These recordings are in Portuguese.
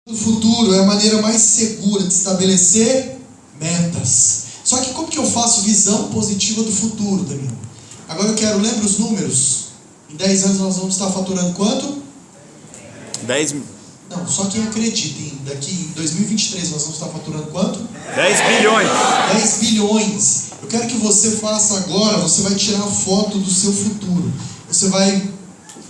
O futuro é a maneira mais segura de estabelecer metas. Só que como que eu faço visão positiva do futuro, Danilo? Agora eu quero, lembra os números? Em 10 anos nós vamos estar faturando quanto? 10... Não, só quem acredita. Daqui em 2023 nós vamos estar faturando quanto? 10 bilhões. 10 bilhões. Eu quero que você faça agora, você vai tirar a foto do seu futuro. Você vai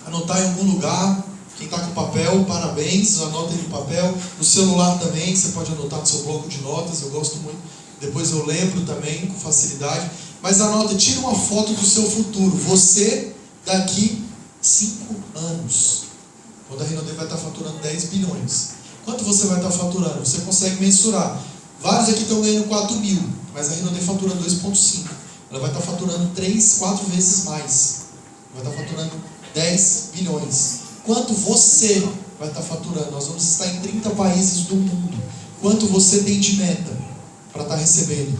anotar em algum lugar. Quem está com papel, parabéns, anota aí no papel. No celular também, você pode anotar no seu bloco de notas, eu gosto muito. Depois eu lembro também, com facilidade. Mas anota, tira uma foto do seu futuro. Você, daqui 5 anos. Quando a Rinode vai estar faturando 10 bilhões. Quanto você vai estar faturando? Você consegue mensurar. Vários aqui estão ganhando 4 mil, mas a Rinode fatura 2,5. Ela vai estar faturando 3, 4 vezes mais. Vai estar faturando 10 bilhões. Quanto você vai estar faturando? Nós vamos estar em 30 países do mundo. Quanto você tem de meta para estar recebendo?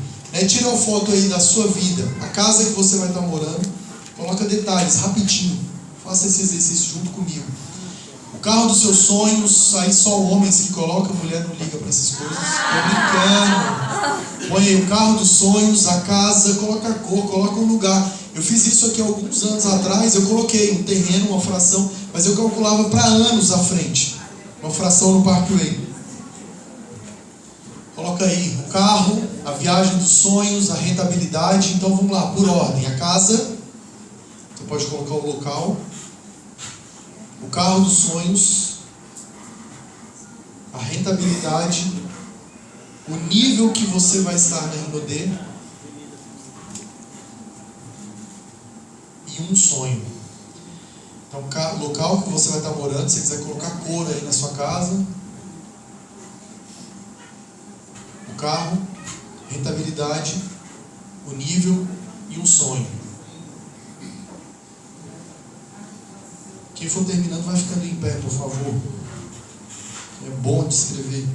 Tira uma foto aí da sua vida, a casa que você vai estar morando. Coloca detalhes, rapidinho. Faça esse exercício junto comigo. O carro dos seus sonhos, aí só homens que colocam, mulher não liga para essas coisas. Tô brincando. Põe aí o carro dos sonhos, a casa, coloca a cor, coloca um lugar. Eu fiz isso aqui alguns anos atrás, eu coloquei um terreno, uma fração, mas eu calculava para anos à frente. Uma fração no Parkway. Coloca aí o carro, a viagem dos sonhos, a rentabilidade. Então vamos lá, por ordem. A casa, você pode colocar o local. O carro dos sonhos, a rentabilidade, o nível que você vai estar na Rinode e um sonho. Então, o local que você vai estar morando, se você quiser colocar cor aí na sua casa, o carro, rentabilidade, o nível e um sonho. Quem for terminando vai ficando em pé, por favor. É bom de escrever.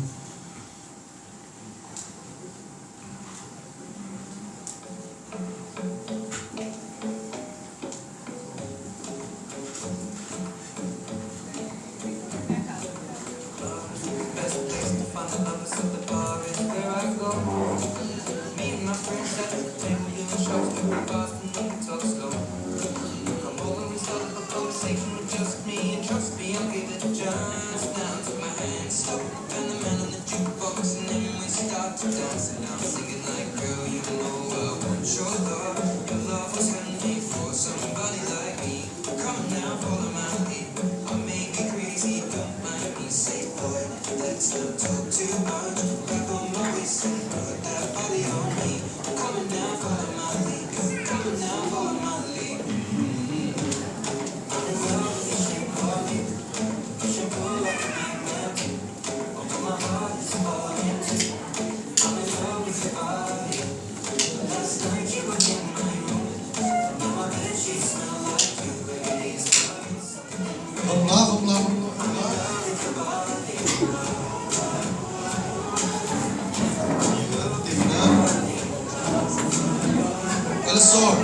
Olha só,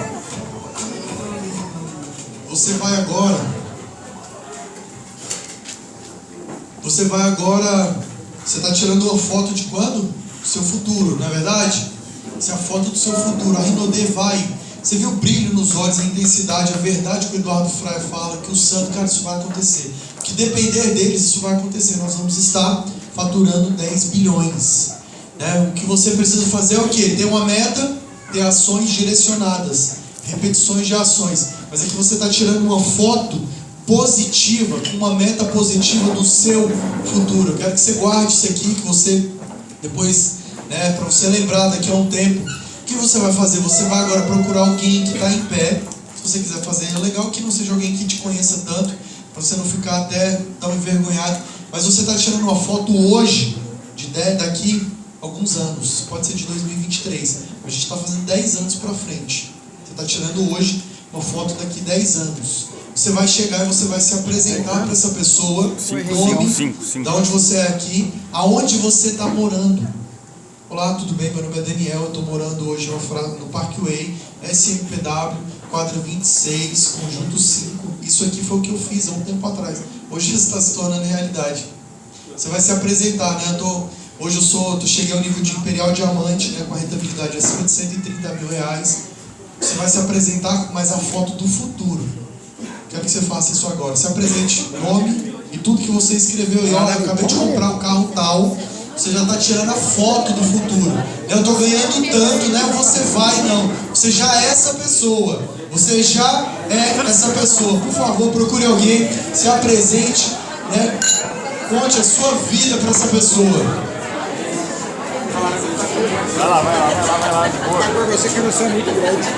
você vai agora, você está tirando uma foto de quando? Do seu futuro, não é verdade? Essa é a foto do seu futuro, a Rinode vai, você viu o brilho nos olhos, a intensidade, a verdade que o Eduardo Frei fala, que o santo, cara, isso vai acontecer. Que depender deles, isso vai acontecer, nós vamos estar faturando 10 bilhões. O que você precisa fazer é o quê? Ter uma meta, ter ações direcionadas, repetições de ações. Mas aqui você está tirando uma foto positiva, com uma meta positiva do seu futuro. Eu quero que você guarde isso aqui, que você depois, para você lembrar daqui a um tempo. O que você vai fazer? Você vai agora procurar alguém que está em pé. Se você quiser fazer, é legal que não seja alguém que te conheça tanto, para você não ficar até tão envergonhado. Mas você está tirando uma foto hoje, daqui alguns anos, pode ser de 2023, a gente está fazendo 10 anos para frente. Você está tirando hoje uma foto daqui 10 anos. Você vai chegar e você vai se apresentar para essa pessoa, nome, da onde você é aqui, aonde você está morando. Olá, tudo bem? Meu nome é Daniel, eu estou morando hoje no Parkway, SMPW, quadra 26, conjunto 5. Isso aqui foi o que eu fiz há um tempo atrás. Hoje está se tornando realidade. Você vai se apresentar, né? Hoje eu cheguei ao nível de Imperial Diamante, né? Com a rentabilidade acima de 130 mil reais. Você vai se apresentar com mais a foto do futuro. Quero que você faça isso agora. Se apresente nome e tudo que você escreveu aí. Olha, eu acabei de comprar um carro tal. Você já está tirando a foto do futuro. Eu estou ganhando tanto, né? Você vai, não. Você já é essa pessoa. Você já é essa pessoa. Por favor, procure alguém, se apresente, né? Conte a sua vida para essa pessoa. Vai lá. Boa. Agora você que não é muito grande.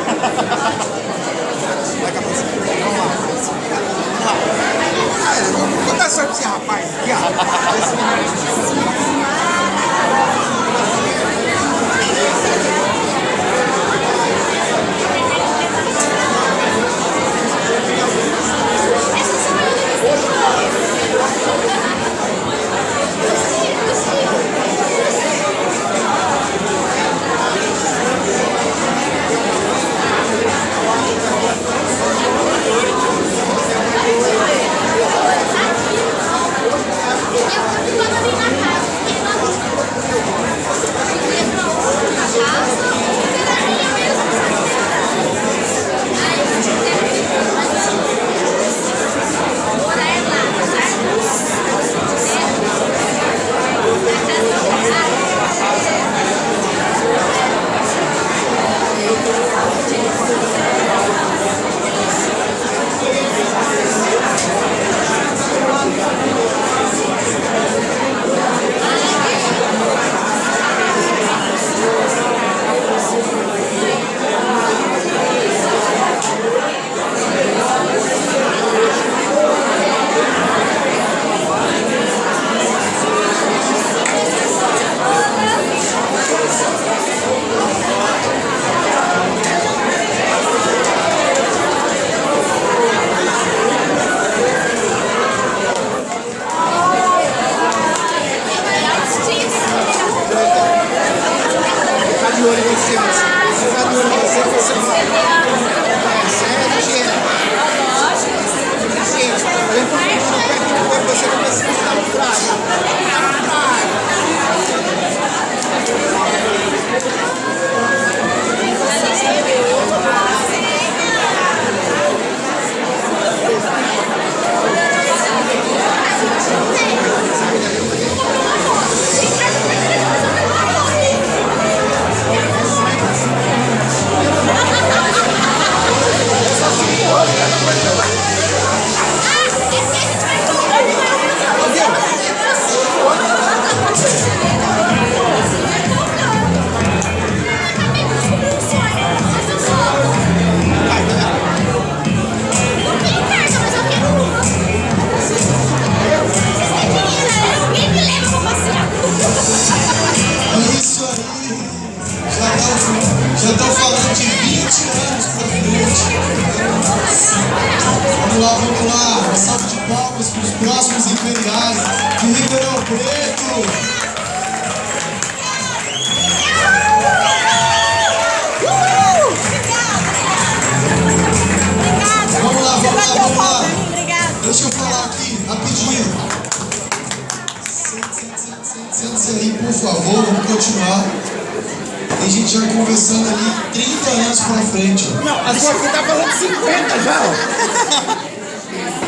Vai cá, vamos lá. Vou dar sorte pra esse rapaz aqui, ó. Já estou falando de 20 anos para frente. Vamos lá. Uma salva de palmas para os próximos imperiais de Ribeirão Preto. Vamos lá. Deixa eu falar aqui, rapidinho. Sente-se aí, por favor, vamos continuar. Tem gente já conversando ali 30 anos pra frente. Não, agora você tá falando de 50 já, ó.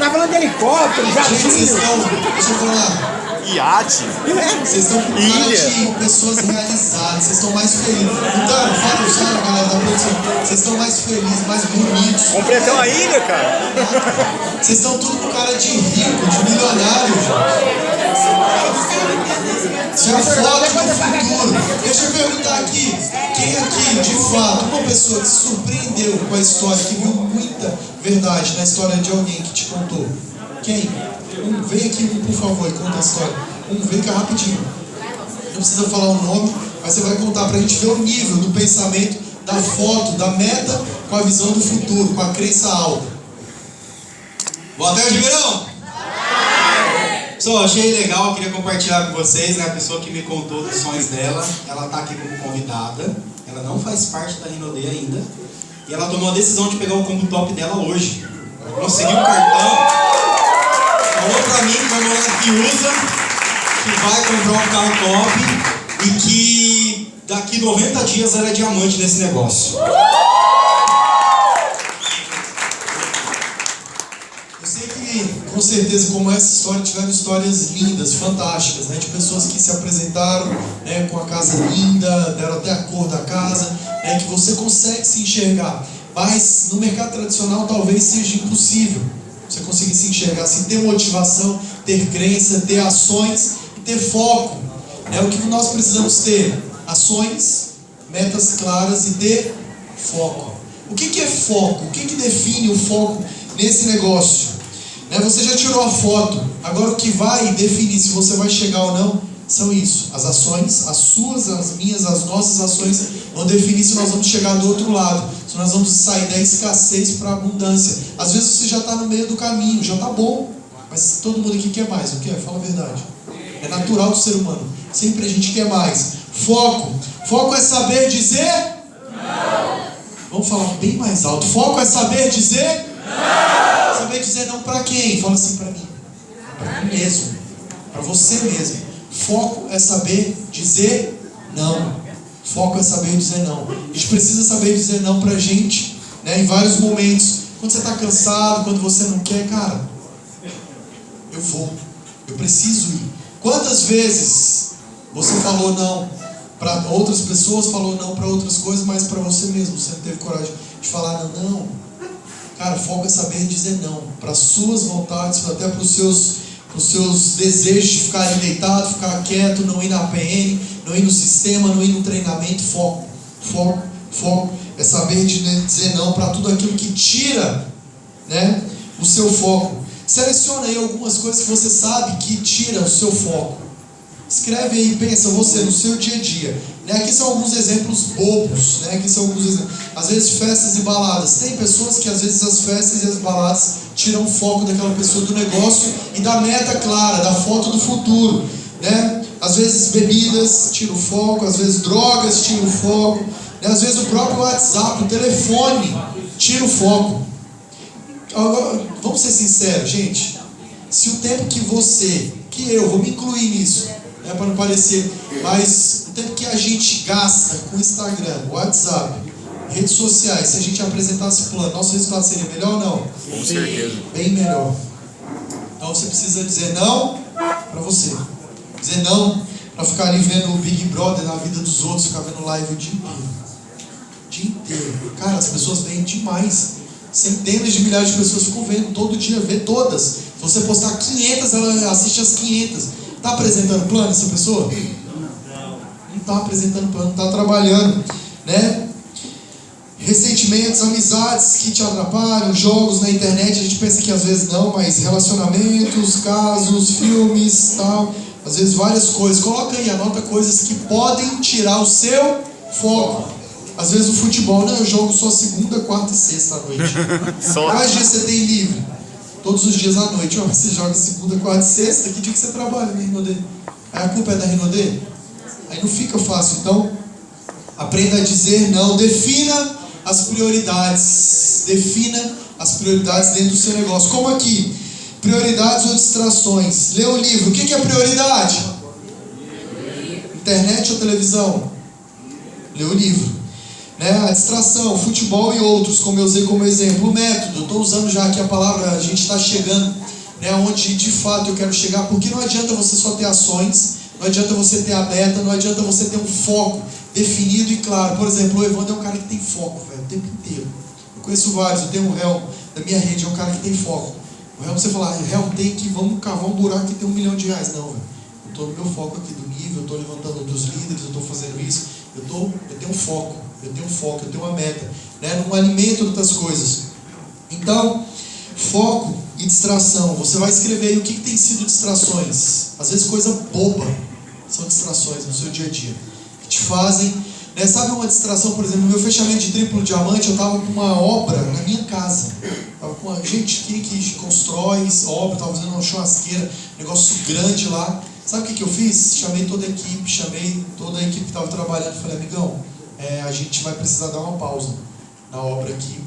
Tá falando de helicóptero, jatinho. Gente, vocês estão, deixa eu falar. Iate. Vocês estão com cara de pessoas realizadas, vocês estão mais felizes. Então, fala já, galera da produção. Vocês estão mais felizes, mais bonitos. Comprei até uma ilha, cara. Vocês estão tudo com cara de rico, de milionário. Isso é a foto do futuro. Deixa eu perguntar aqui, quem aqui, de fato, uma pessoa que se surpreendeu com a história, que viu muita verdade na história de alguém que te contou? Quem? Vem aqui, por favor, e conta a história. Vem cá rapidinho. Não precisa falar o nome, mas você vai contar pra gente ver o nível do pensamento, da foto, da meta, com a visão do futuro, com a crença alta. Boa tarde, Ribeirão! Pessoal, achei legal, queria compartilhar com vocês, né, a pessoa que me contou dos sonhos dela. Ela está aqui como convidada, ela não faz parte da Rinode ainda. E ela tomou a decisão de pegar o combo top dela hoje. Conseguiu o cartão, falou pra mim, falou que usa. que vai comprar um carro top e que daqui 90 dias ela é diamante nesse negócio. Eu sei que, com certeza, como essa história, tiveram histórias lindas, fantásticas, né? De pessoas que se apresentaram, né, com a casa linda, deram até a cor da casa, né, que você consegue se enxergar. Mas no mercado tradicional talvez seja impossível você conseguir se enxergar assim, ter motivação, ter crença, ter ações e ter foco. É o que nós precisamos ter: ações, metas claras e ter foco. O que é foco? O que define o foco nesse negócio? Você já tirou a foto, agora o que vai definir se você vai chegar ou não são isso: as ações, as suas, as minhas, as nossas ações vão definir se nós vamos chegar do outro lado, se nós vamos sair da escassez para a abundância. Às vezes você já está no meio do caminho, já está bom, mas todo mundo aqui quer mais, não quer? Fala a verdade. É natural do ser humano, sempre a gente quer mais. Foco é saber dizer não. Vamos falar bem mais alto. Foco é saber dizer não. Saber dizer não para quem? Fala assim: para mim, para mim mesmo, para você mesmo. Foco é saber dizer não. Foco é saber dizer não. A gente precisa saber dizer não pra gente, né, em vários momentos. Quando você está cansado, quando você não quer, cara, eu preciso ir. Quantas vezes você falou não para outras pessoas, falou não para outras coisas, mas para você mesmo você não teve coragem de falar não? Cara, foco é saber dizer não para as suas vontades, até para os seus desejos de ficar ali deitado, ficar quieto, não ir na PN, não ir no sistema, não ir no treinamento. Foco é saber dizer não para tudo aquilo que tira, né, o seu foco. Seleciona aí algumas coisas que você sabe que tira o seu foco. Escreve aí, pensa você no seu dia a dia. Aqui são alguns exemplos bobos, né? Aqui são alguns exemplos. Às vezes festas e baladas. Tem pessoas que às vezes as festas e as baladas tiram o foco daquela pessoa do negócio e da meta clara, da foto do futuro, né? Às vezes bebidas tiram o foco, às vezes drogas tiram o foco, né? Às vezes o próprio WhatsApp, o telefone tira o foco. Agora, vamos ser sinceros, gente. Se o tempo que eu vou me incluir nisso, para não parecer, mas o tempo que a gente gasta com Instagram, WhatsApp, redes sociais, se a gente apresentasse plano, nosso resultado seria melhor ou não? Com certeza. Bem melhor. Então você precisa dizer não para você. Dizer não para ficar ali vendo o Big Brother na vida dos outros, ficar vendo live o dia inteiro. O dia inteiro. Cara, as pessoas veem demais. Centenas de milhares de pessoas ficam vendo todo dia, vê todas. Se você postar 500, ela assiste as 500. Está apresentando plano essa pessoa? Não está apresentando plano, não está trabalhando, né? Ressentimentos, amizades que te atrapalham, jogos na internet, a gente pensa que às vezes não, mas relacionamentos, casos, filmes, tal, às vezes várias coisas. Coloca aí, anota coisas que podem tirar o seu foco. Às vezes o futebol, eu jogo só segunda, quarta e sexta à noite. Quais dias você tem livre? Todos os dias à noite. Você joga segunda, quarta e sexta, que dia que você trabalha na Rinodê? Aí a culpa é da Rinodê? Aí não fica fácil. Então, aprenda a dizer não. Defina as prioridades. Defina as prioridades dentro do seu negócio. Como aqui, prioridades ou distrações. Lê o livro. O que é prioridade? Internet ou televisão? Lê o livro. A distração, futebol e outros, como eu usei como exemplo. O método, estou usando já aqui a palavra, a gente está chegando, onde de fato eu quero chegar, porque não adianta você só ter ações, não adianta você ter a meta, não adianta você ter um foco definido e claro. Por exemplo, o Evandro é um cara que tem foco, velho, o tempo inteiro. Eu conheço vários, eu tenho um réu da minha rede, é um cara que tem foco. O réu, você falar, réu, tem que, vamos cavar um buraco que tem R$1 milhão. Não, velho, eu estou no meu foco aqui do nível, eu estou levantando dos líderes, eu estou fazendo isso, eu tenho um foco. Eu tenho uma meta, não alimento outras coisas. Então, foco e distração. Você vai escrever aí o que tem sido distrações. Às vezes coisa boba são distrações no seu dia a dia, que te fazem, sabe uma distração, por exemplo, no meu fechamento de triplo diamante, eu estava com uma obra na minha casa. Estava com uma gente que constrói obra, estava fazendo uma churrasqueira, negócio grande lá. Sabe o que eu fiz? Chamei toda a equipe que estava trabalhando, falei, amigão, a gente vai precisar dar uma pausa na obra aqui.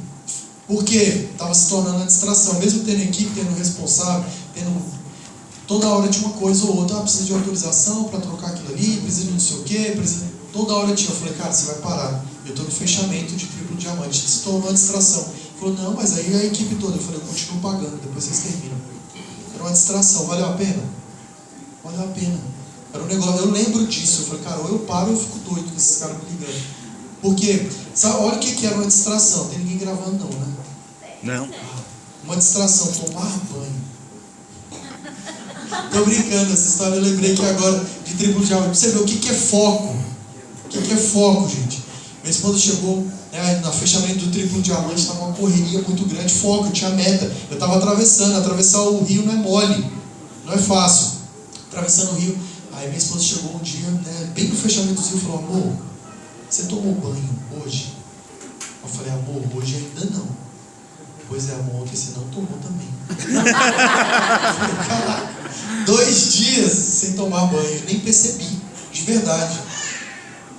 Por quê? Estava se tornando uma distração. Mesmo tendo equipe, tendo responsável, tendo Toda hora tinha uma coisa ou outra, precisa de autorização para trocar aquilo ali, precisa de não sei o quê, precisa... Toda hora tinha. Eu falei, cara, você vai parar. Eu estou no fechamento de triplo diamante. Se tornou uma distração. Ele falou, não, mas aí a equipe toda. Eu falei, eu continuo pagando, depois vocês terminam. Era uma distração, valeu a pena? Valeu a pena. Era um negócio, eu lembro disso. Eu falei, cara, ou eu paro ou eu fico doido com esses caras me ligando. Porque, sabe, olha o que era uma distração. Não tem ninguém gravando não, né? Não. Uma distração, tomar banho. Tô brincando, essa história eu lembrei que agora de triplo diamante. Pra você ver o que é foco. O que é foco, gente? Minha esposa chegou, né, no fechamento do triplo diamante, estava uma correria muito grande, foco, eu tinha meta. Eu estava atravessar o rio não é mole, não é fácil. Atravessando o rio, aí minha esposa chegou um dia, né, bem no fechamento do rio, e falou, amor, você tomou banho hoje? Eu falei, amor, hoje ainda não. Pois é, amor, que você não tomou também. Eu falei, caraca, 2 dias sem tomar banho, nem percebi, de verdade.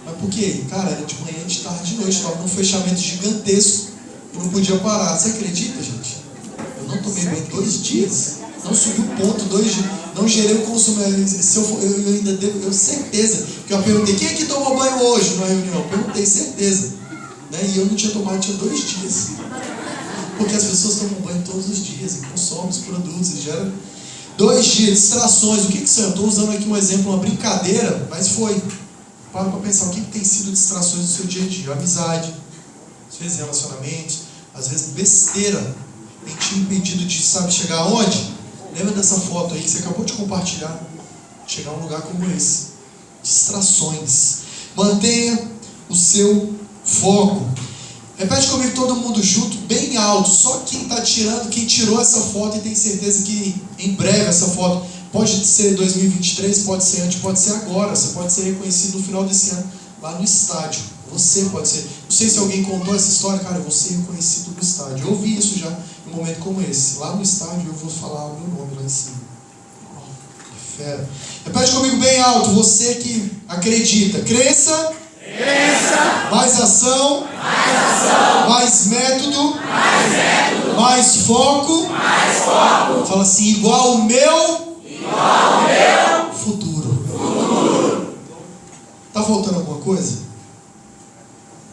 Mas por quê? Cara, era de manhã, de tarde, de noite, estava num fechamento gigantesco e não podia parar. Você acredita, gente? Eu não tomei banho 2 dias, não subi o ponto 2 dias, não gerei o consumo. Eu ainda devo, eu certeza, que eu perguntei, quem é que tomou banho hoje na reunião? Eu perguntei, certeza. Né? E eu não tinha tomado, tinha 2 dias. Porque as pessoas tomam banho todos os dias, e consomem os produtos, e geram 2 dias, distrações. O que são? Eu estou usando aqui um exemplo, uma brincadeira, mas foi. Para pensar o que tem sido distrações no seu dia a dia. Amizade, às vezes relacionamentos, às vezes besteira tem te impedido de, sabe, chegar aonde? Lembra dessa foto aí que você acabou de compartilhar? Chegar a um lugar como esse. Distrações. Mantenha o seu foco. Repete comigo todo mundo junto, bem alto. Só quem está tirando, quem tirou essa foto e tem certeza que em breve essa foto pode ser 2023, pode ser antes, pode ser agora. Você pode ser reconhecido no final desse ano, lá no estádio. Você pode ser. Não sei se alguém contou essa história, cara, eu vou ser reconhecido no estádio. Eu ouvi isso já em um momento como esse. Lá no estádio eu vou falar o meu nome lá em cima. Que fera. Repete comigo bem alto, você que acredita. Crença. Mais ação. Mais método. Mais foco. Fala assim, igual o meu futuro. Tá faltando alguma coisa?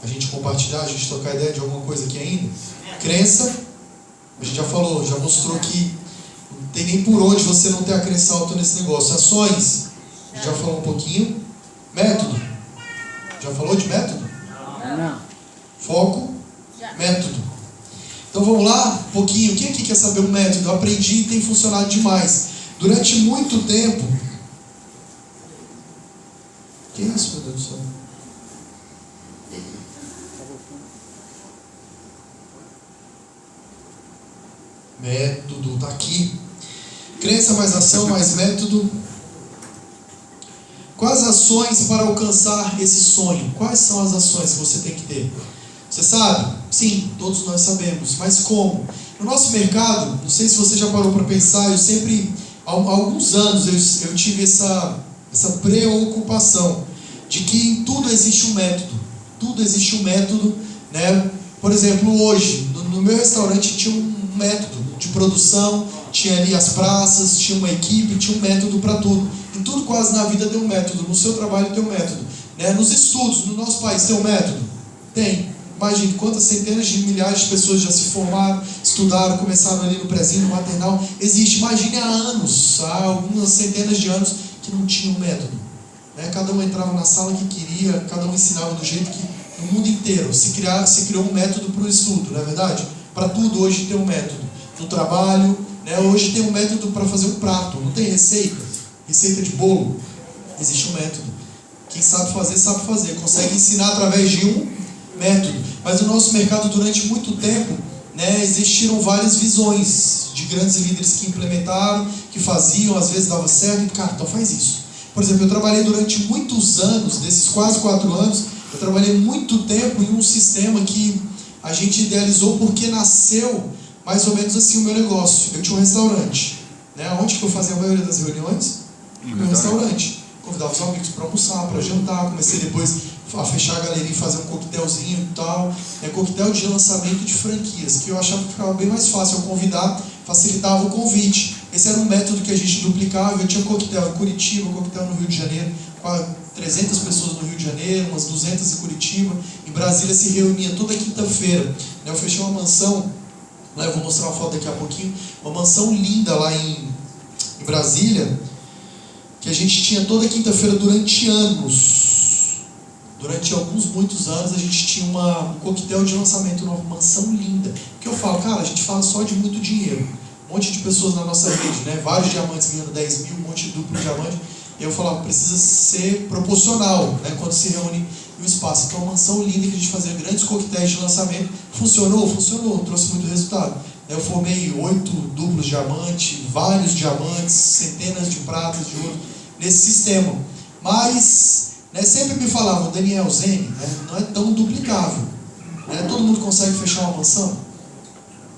A gente compartilhar, a gente trocar ideia de alguma coisa aqui ainda? Crença, a gente já falou, já mostrou que não tem nem por onde você não ter a crença alta nesse negócio. Ações, a gente já falou um pouquinho. Método, já falou de método? Não. Foco, método. Então vamos lá, um pouquinho. Quem aqui quer saber o método? Eu aprendi e tem funcionado demais. Durante muito tempo. Que isso, meu Deus do céu? Método, tá aqui. Crença mais ação, mais método. Quais ações para alcançar esse sonho? Quais são as ações que você tem que ter? Você sabe? Sim, todos nós sabemos. Mas como? No nosso mercado, não sei se você já parou para pensar, eu sempre, há alguns anos, eu tive essa preocupação de que em tudo existe um método. Tudo existe um método, né? Por exemplo, hoje, no meu restaurante tinha um método de produção, tinha ali as praças, tinha uma equipe, tinha um método para tudo. Em tudo quase na vida tem um método, no seu trabalho tem um método. Né? Nos estudos, no nosso país tem um método? Tem. Imagine quantas centenas de milhares de pessoas já se formaram, estudaram, começaram ali no prezinho, no maternal. Existe, imagine há anos, há algumas centenas de anos que não tinha um método. Né? Cada um entrava na sala que queria, cada um ensinava do jeito que, no mundo inteiro, se criou um método para o estudo, não é verdade? Para tudo hoje tem um método. No trabalho, né? Hoje tem um método para fazer um prato, não tem receita de bolo. Existe um método. Quem sabe fazer, consegue ensinar através de um método. Mas no nosso mercado, durante muito tempo, né, existiram várias visões de grandes líderes que implementaram, que faziam, às vezes dava certo, e cara, então faz isso. Por exemplo, eu trabalhei durante muitos anos, desses quase 4 anos, eu trabalhei muito tempo em um sistema que a gente idealizou porque nasceu mais ou menos assim o meu negócio. Eu tinha um restaurante, né? Onde que eu fazia a maioria das reuniões? No meu restaurante. Convidava os amigos para almoçar, para jantar. Comecei depois a fechar a galeria e fazer um coquetelzinho e tal. Coquetel de lançamento de franquias, que eu achava que ficava bem mais fácil eu convidar, facilitava o convite. Esse era um método que a gente duplicava. Eu tinha coquetel em Curitiba, coquetel no Rio de Janeiro, com 300 pessoas no Rio de Janeiro, umas 200 em Curitiba. Em Brasília se reunia toda quinta-feira. Eu fechei uma mansão, lá eu vou mostrar uma foto daqui a pouquinho, uma mansão linda lá em Brasília, que a gente tinha toda quinta-feira durante anos. Durante muitos anos, a gente tinha um coquetel de lançamento, uma mansão linda. Porque eu falo, cara, a gente fala só de muito dinheiro. Um monte de pessoas na nossa rede, né? Vários diamantes ganhando 10 mil, um monte de duplo diamante. E eu falava, precisa ser proporcional, né? Quando se reúne no espaço. Então, uma mansão linda que a gente fazia grandes coquetéis de lançamento. Funcionou? Funcionou. Trouxe muito resultado. Eu formei 8 duplos diamantes, vários diamantes, centenas de pratas, de ouro, nesse sistema. Mas, né, sempre me falavam, Daniel, Zene, né, não é tão duplicável. Né? Todo mundo consegue fechar uma mansão?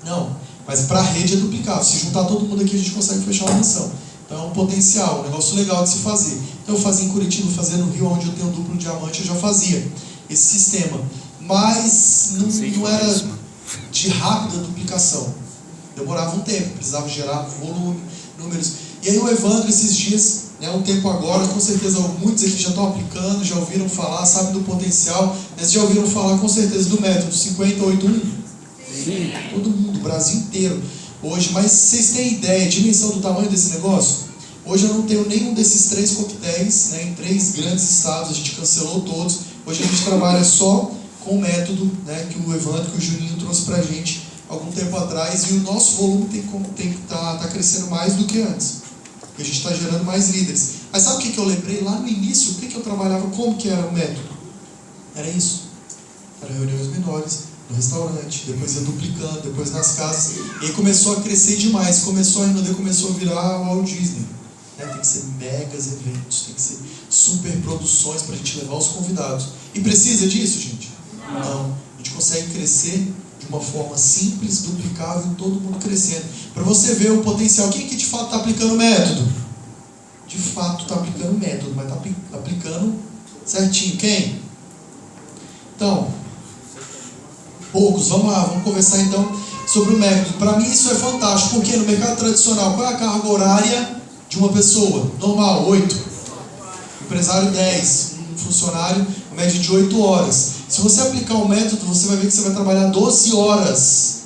Não. Mas para a rede é duplicável. Se juntar todo mundo aqui, a gente consegue fechar uma mansão. Então é um potencial, um negócio legal de se fazer. Então eu fazia em Curitiba, fazia no Rio, onde eu tenho duplo diamante, eu já fazia esse sistema. Mas não era de rápida duplicação. Demorava um tempo, precisava gerar volume, números. E aí o Evandro, esses dias, né, um tempo agora, com certeza muitos aqui já estão aplicando, já ouviram falar, sabem do potencial. Vocês já ouviram falar com certeza do método 5081? Sim. Todo mundo, o Brasil inteiro. Hoje, mas vocês têm ideia, dimensão do tamanho desse negócio? Hoje eu não tenho nenhum desses 3 coquetéis, né, em 3 grandes estados, a gente cancelou todos. Hoje a gente trabalha só com o método, né, que o Evandro, que o Juninho trouxe pra gente algum tempo atrás, e o nosso volume tem que tá crescendo mais do que antes. E a gente está gerando mais líderes. Mas sabe o que eu lembrei lá no início? O que eu trabalhava? Como que era o método? Era isso. Era reuniões menores, no restaurante, depois ia duplicando, depois nas casas. E aí começou a crescer demais. A Rinode começou a virar o Walt Disney. Né? Tem que ser megas eventos, tem que ser super produções para a gente levar os convidados. E precisa disso, gente? Não. A gente consegue crescer de uma forma simples, duplicável, todo mundo crescendo. Para você ver o potencial. Quem que de fato está aplicando o método? De fato está aplicando o método, mas está aplicando certinho. Quem? Então, poucos. Vamos lá, vamos conversar então sobre o método. Para mim isso é fantástico, porque no mercado tradicional, qual é a carga horária de uma pessoa? Normal, 8. Empresário, 10. Um funcionário, uma média de 8 horas. Se você aplicar o método, você vai ver que você vai trabalhar 12 horas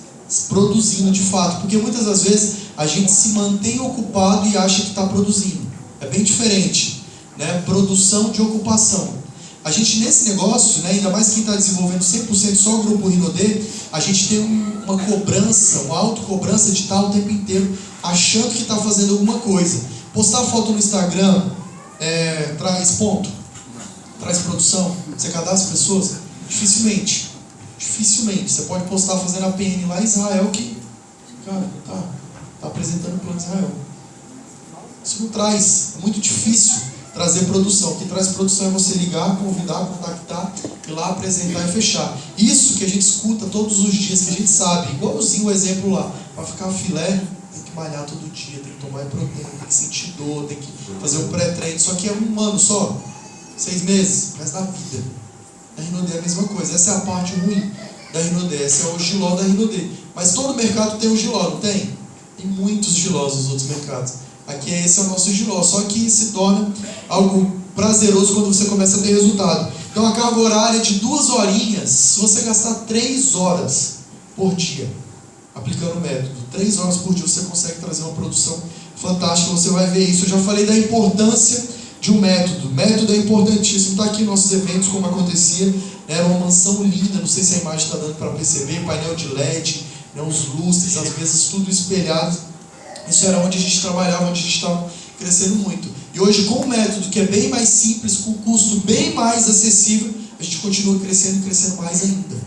produzindo de fato. Porque muitas das vezes a gente se mantém ocupado e acha que está produzindo. É bem diferente, né? Produção de ocupação. A gente nesse negócio, né, ainda mais quem está desenvolvendo 100% só o grupo Rinode, a gente tem uma cobrança, uma autocobrança de estar o tempo inteiro achando que está fazendo alguma coisa. Postar foto no Instagram traz ponto, traz produção, você cadastra pessoas? Dificilmente. Você pode postar fazendo a PN lá em Israel que, cara, tá apresentando o plano de Israel. Isso não traz, é muito difícil trazer produção. O que traz produção é você ligar, convidar, contactar, ir lá apresentar e fechar. Isso que a gente escuta todos os dias, que a gente sabe, igualzinho o exemplo lá, para ficar filé, tem que malhar todo dia, tem que tomar proteína, tem que sentir dor, tem que fazer o pré-treino. Só que é um ano só, 6 meses, mas na vida. A Rinode é a mesma coisa. Essa é a parte ruim da Rinode, esse é o giló da Rinode. Mas todo mercado tem um giló, não tem? Tem muitos gilós nos outros mercados. Aqui esse é o nosso giló, só que se torna algo prazeroso quando você começa a ter resultado. Então a carga horária de 2 horinhas, se você gastar 3 horas por dia, aplicando o método, 3 horas por dia você consegue trazer uma produção fantástica, você vai ver isso. Eu já falei da importância de um método. O método é importantíssimo. Está aqui em nossos eventos, como acontecia. Era uma mansão linda, não sei se a imagem está dando para perceber, painel de LED, né, os lustres, as mesas, tudo espelhado. Isso era onde a gente trabalhava, onde a gente estava crescendo muito. E hoje, com o método que é bem mais simples, com custo bem mais acessível, a gente continua crescendo e crescendo mais ainda.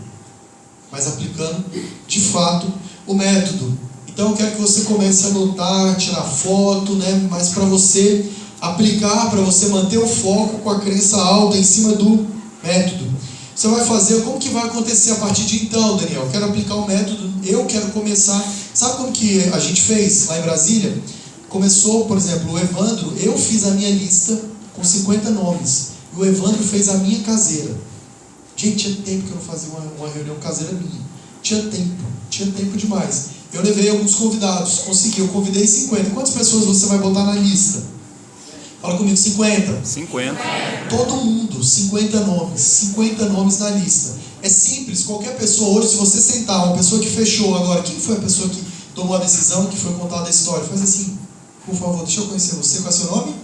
Mas aplicando, de fato, o método. Então eu quero que você comece a anotar, tirar foto, né? Mas para você aplicar, para você manter o foco com a crença alta em cima do método. Você vai fazer, como que vai acontecer a partir de então, Daniel? Eu quero aplicar o método, eu quero começar. Sabe como que a gente fez lá em Brasília? Começou, por exemplo, o Evandro, eu fiz a minha lista com 50 nomes. E o Evandro fez a minha caseira. Gente, tinha tempo que eu não fazia uma reunião caseira minha. Tinha tempo demais. Eu levei alguns convidados, consegui, eu convidei 50. Quantas pessoas você vai botar na lista? Fala comigo, 50. 50. Todo mundo, 50 nomes na lista. É simples, qualquer pessoa hoje, se você sentar, uma pessoa que fechou agora, quem foi a pessoa que tomou a decisão, que foi contada a história? Faz assim, por favor, deixa eu conhecer você. Qual é o seu nome?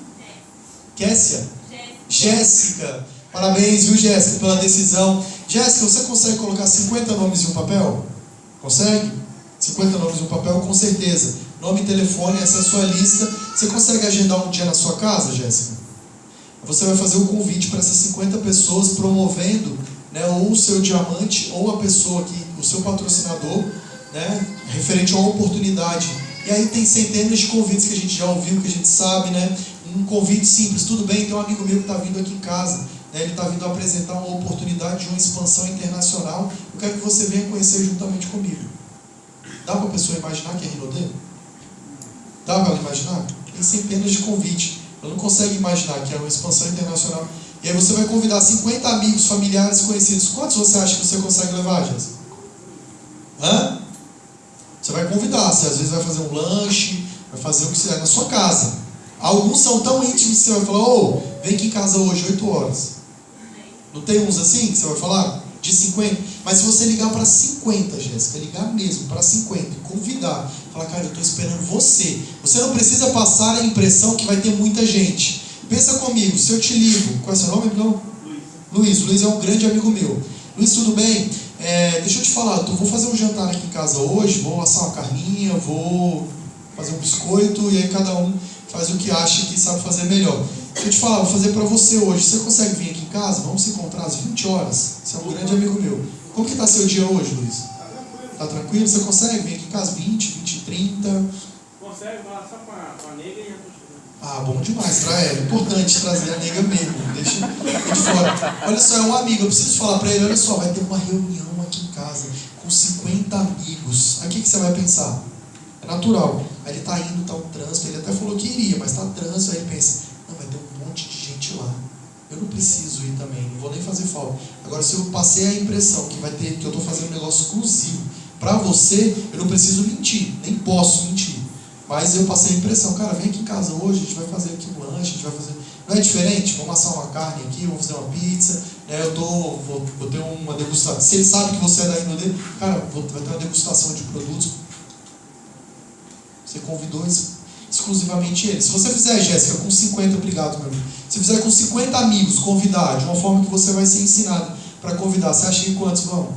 Kessia? Jéssica. Parabéns, viu, Jéssica, pela decisão. Jéssica, você consegue colocar 50 nomes em um papel? Consegue? 50 nomes em um papel, com certeza. Nome e telefone, essa é a sua lista. Você consegue agendar um dia na sua casa, Jéssica? Você vai fazer o convite para essas 50 pessoas, promovendo, né, ou o seu diamante, ou a pessoa que, o seu patrocinador, né, referente a uma oportunidade. E aí tem centenas de convites que a gente já ouviu, que a gente sabe, né? Um convite simples, tudo bem, tem um amigo meu que está vindo aqui em casa, né, ele está vindo apresentar uma oportunidade de uma expansão internacional. Eu quero que você venha conhecer juntamente comigo. Dá para a pessoa imaginar que é Rinodê? Dá para ela imaginar? Tem centenas de convites. Ela não consegue imaginar que é uma expansão internacional. E aí você vai convidar 50 amigos, familiares, conhecidos. Quantos você acha que você consegue levar, Jéssica? Hã? Você vai convidar. Você às vezes vai fazer um lanche, vai fazer o que você é na sua casa. Alguns são tão íntimos que você vai falar, ô, vem aqui em casa hoje, 8 horas. Não tem uns assim que você vai falar? De 50? Mas se você ligar para 50, Jéssica, ligar mesmo para 50, convidar, falar, cara, eu estou esperando você. Você não precisa passar a impressão que vai ter muita gente. Pensa comigo, se eu te ligo, qual é o seu nome, amigão? Luiz. Luiz é um grande amigo meu. Luiz, tudo bem? Deixa eu te falar, eu vou fazer um jantar aqui em casa hoje, vou assar uma carninha, vou fazer um biscoito, e aí cada um faz o que acha que sabe fazer melhor. Deixa eu te falar, vou fazer para você hoje. Você consegue vir aqui em casa? Vamos se encontrar às 20 horas. Você é um grande amigo meu. Como que está seu dia hoje, Luiz? Está tranquilo? Você consegue vir aqui em casa 20, 20, 30? Consegue, vai lá só com a nega e já tô chegando. Ah, bom demais, para ela. É importante trazer a nega mesmo. Deixa de fora. Olha só, é um amigo. Eu preciso falar para ele, olha só, vai ter uma reunião aqui em casa com 50 amigos. Aí o que você vai pensar? É natural. Aí ele está indo, está um trânsito. Ele até falou que iria, mas está trânsito. Aí ele pensa, não, vai ter um monte de gente lá. Eu não preciso ir também, não vou nem fazer falta. Agora, se eu passei a impressão que vai ter, que eu estou fazendo um negócio exclusivo para você, eu não preciso mentir, nem posso mentir. Mas eu passei a impressão, cara, vem aqui em casa hoje, a gente vai fazer aqui um lanche, a gente vai fazer... Não é diferente? Vamos assar uma carne aqui, vamos fazer uma pizza, né? Vou ter uma degustação. Se ele sabe que você é da Rinodê, cara, vai ter uma degustação de produtos. Você convidou exclusivamente ele. Se você fizer, Jéssica, com 50, obrigado, meu amigo. Se fizer com 50 amigos, convidar, de uma forma que você vai ser ensinado para convidar, você acha que quantos vão?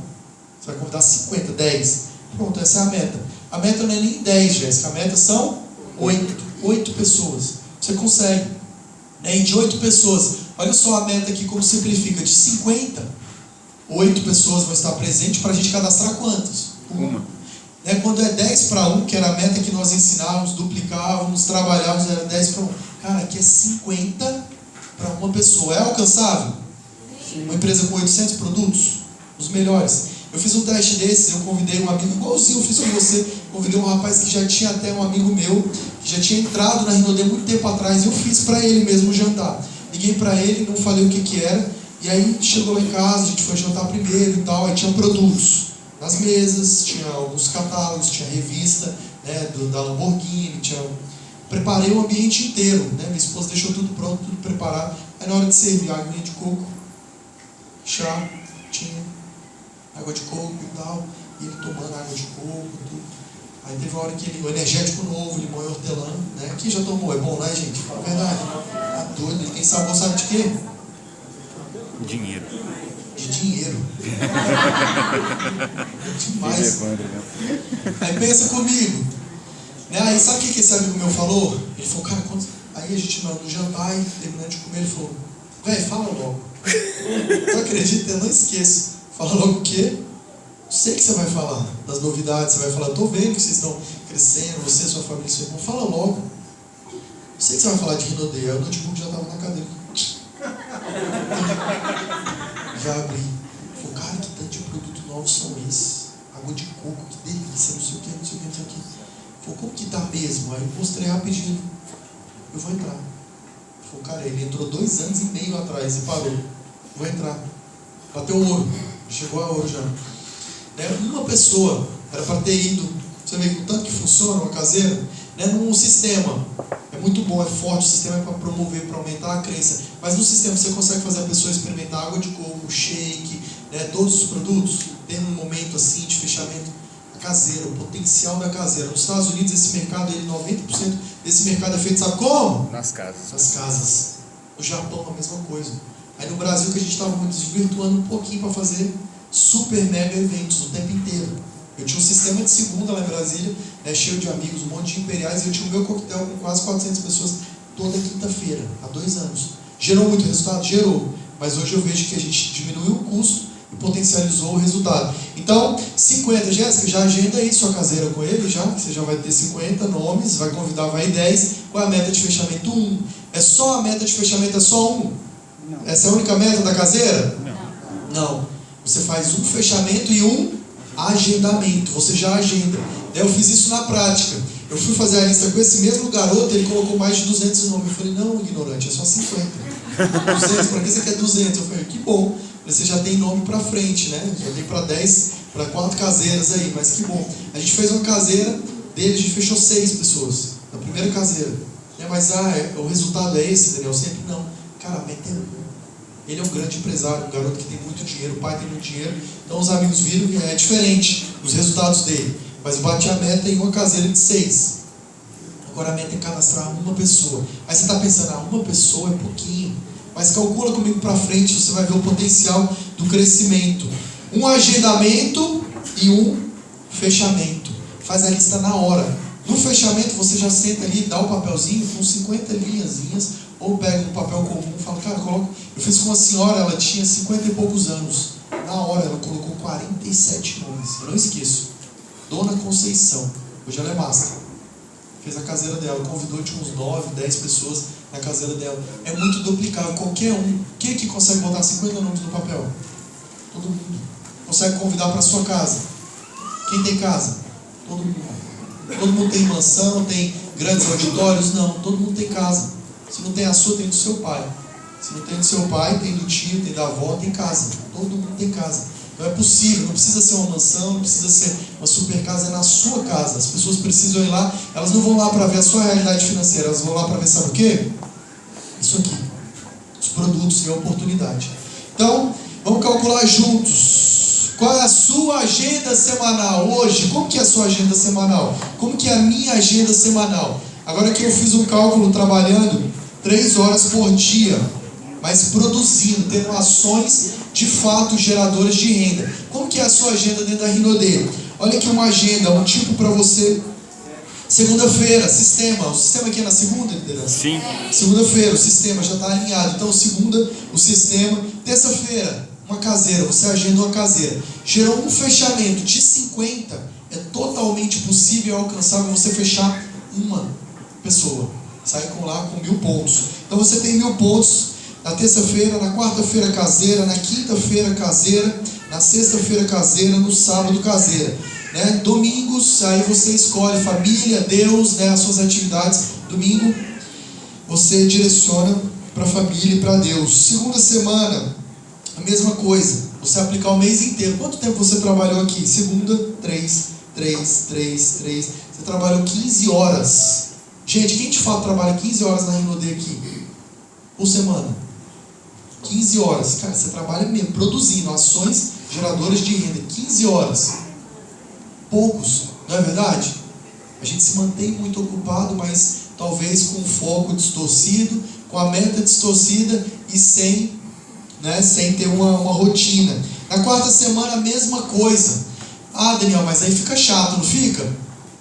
Você vai convidar 50, 10. Pronto, essa é a meta. A meta não é nem 10, Jéssica, a meta são 8 pessoas. Você consegue. E de 8 pessoas, olha só a meta aqui como simplifica. De 50, 8 pessoas vão estar presentes para a gente cadastrar quantos? Uma. Quando é 10 para 1, que era a meta que nós ensinávamos, duplicávamos, trabalhávamos, era 10 para 1. Cara, aqui é 50 para uma pessoa. É alcançável? Sim. Uma empresa com 800 produtos? Os melhores. Eu fiz um teste desses, eu convidei um amigo, igualzinho eu fiz com você, convidei um rapaz que já tinha até um amigo meu, que já tinha entrado na Rinodê muito tempo atrás, e eu fiz para ele mesmo o jantar. Liguei para ele, não falei o que era, e aí chegou lá em casa, a gente foi jantar primeiro e tal, aí tinha produtos nas mesas, tinha alguns catálogos, tinha revista, né, da Lamborghini, preparei o ambiente inteiro, né, minha esposa deixou tudo pronto, tudo preparado, aí na hora de servir, aguinha de coco, chá, tinha água de coco e tal, e ele tomando água de coco, tudo. Aí teve uma hora que o energético novo, limão e hortelã, né? Quem já tomou? É bom, né, gente? Fala a verdade. Tá doido, ele tem sabor, sabe de quê? Dinheiro. De dinheiro. Demais. Aí pensa comigo. Né? Aí sabe o que esse amigo meu falou? Ele falou, cara, quando... Aí a gente no jantar, e terminando de comer, ele falou, velho, fala logo. Tu acredita? Eu não esqueço. Fala logo o quê? Sei que você vai falar das novidades, você vai falar, tô vendo que vocês estão crescendo, você, sua família, seu irmão, fala logo. Sei que você vai falar de Rinodê, aí o notebook já estava na cadeira. Já abri. Falei, cara, que tanto de produto novo são esses? Água de coco, que delícia, não sei o que, não sei o que, não sei o que. Falei, como que tá mesmo? Aí eu mostrei rapidinho. Eu vou entrar. Falei, cara, ele entrou 2 anos e meio atrás e parou. Vou entrar. Bateu ouro. Chegou a ouro já. Uma pessoa era para ter ido. Você vê que o tanto que funciona uma caseira, né? Num sistema, é muito bom, é forte, o sistema é para promover, para aumentar a crença. Mas no sistema você consegue fazer a pessoa experimentar água de coco, shake, né? Todos os produtos. Tem um momento assim de fechamento. A caseira, o potencial da caseira. Nos Estados Unidos, esse mercado, 90% desse mercado é feito, sabe como? Nas casas. Nas casas. No Japão, a mesma coisa. Aí no Brasil, que a gente estava desvirtuando um pouquinho para fazer super mega eventos o tempo inteiro. Eu tinha um sistema de segunda lá em Brasília, né, cheio de amigos, um monte de imperiais, e eu tinha o meu coquetel com quase 400 pessoas toda quinta-feira, há 2 anos. Gerou muito resultado? Gerou. Mas hoje eu vejo que a gente diminuiu o custo e potencializou o resultado. Então, 50, Jéssica, já agenda aí sua caseira com ele, já, que você já vai ter 50 nomes, vai convidar, vai 10. Qual é a meta de fechamento? 1. É só a meta de fechamento, é só 1? Não. Essa é a única meta da caseira? Não. Não. Você faz um fechamento e um agendamento. Você já agenda. Eu fiz isso na prática. Eu fui fazer a lista com esse mesmo garoto, ele colocou mais de 200 nomes. Eu falei, não, ignorante, é só 50. 200, para que você quer 200? Eu falei, que bom. Você já tem nome para frente, né? Já tem para 10, para 4 caseiras aí, mas que bom. A gente fez uma caseira dele, a gente fechou 6 pessoas. Na primeira caseira. Mas o resultado é esse, Daniel? Sempre não. Cara, a meta é 1. Ele é um grande empresário, um garoto que tem muito dinheiro, o pai tem muito dinheiro. Então os amigos viram que é diferente os resultados dele. Mas bate a meta em uma caseira de 6. Agora a meta é cadastrar uma pessoa. Aí você está pensando, uma pessoa é pouquinho. Mas calcula comigo para frente, você vai ver o potencial do crescimento. Um agendamento e um fechamento. Faz a lista na hora. No fechamento você já senta ali, dá o papelzinho com 50 linhazinhas, ou pega um papel comum e fala, cara, coloca. Eu fiz com uma senhora, ela tinha 50 e poucos anos. Na hora ela colocou 47 nomes. Eu não esqueço. Dona Conceição. Hoje ela é master. Fez a caseira dela, convidou de uns 9, 10 pessoas na caseira dela. É muito duplicável. Qualquer um. Quem é que consegue botar 50 nomes no papel? Todo mundo. Consegue convidar para sua casa. Quem tem casa? Todo mundo. Todo mundo tem mansão, tem grandes auditórios? Não, todo mundo tem casa. Se não tem a sua, tem do seu pai. Se não tem do seu pai, tem do tio, tem da avó, tem casa. Todo mundo tem casa. Então é possível, não precisa ser uma mansão, não precisa ser uma super casa, é na sua casa. As pessoas precisam ir lá, elas não vão lá para ver a sua realidade financeira, elas vão lá para ver, sabe o quê? Isso aqui. Os produtos e a oportunidade. Então, vamos calcular juntos. Qual é a sua agenda semanal hoje? Como que é a sua agenda semanal? Como que é a minha agenda semanal? Agora que eu fiz um cálculo trabalhando 3 horas por dia, mas produzindo, tendo ações de fato geradoras de renda. Como que é a sua agenda dentro da Rinode? Olha aqui uma agenda, um tipo para você. Segunda-feira, sistema. O sistema aqui é na segunda, liderança? Sim. Segunda-feira, o sistema já está alinhado. Então, segunda, o sistema. Terça-feira, uma caseira. Você agenda uma caseira. Gerou um fechamento de 50. É totalmente possível alcançar você fechar uma pessoa. Sai com 1.000 pontos. Então, você tem 1.000 pontos. Na terça-feira, na quarta-feira caseira, na quinta-feira caseira, na sexta-feira caseira, no sábado caseira. Né? Domingos, aí você escolhe família, Deus, né? As suas atividades. Domingo, você direciona para a família e para Deus. Segunda semana, a mesma coisa. Você aplicar o mês inteiro. Quanto tempo você trabalhou aqui? Segunda, 3. Você trabalhou 15 horas. Gente, quem de fato trabalha 15 horas na Rinode aqui? Por semana? 15 horas, cara, você trabalha mesmo, produzindo ações geradoras de renda, 15 horas, poucos, não é verdade? A gente se mantém muito ocupado, mas talvez com o foco distorcido, com a meta distorcida e sem ter uma rotina. Na quarta semana a mesma coisa. Ah, Daniel, mas aí fica chato, não fica?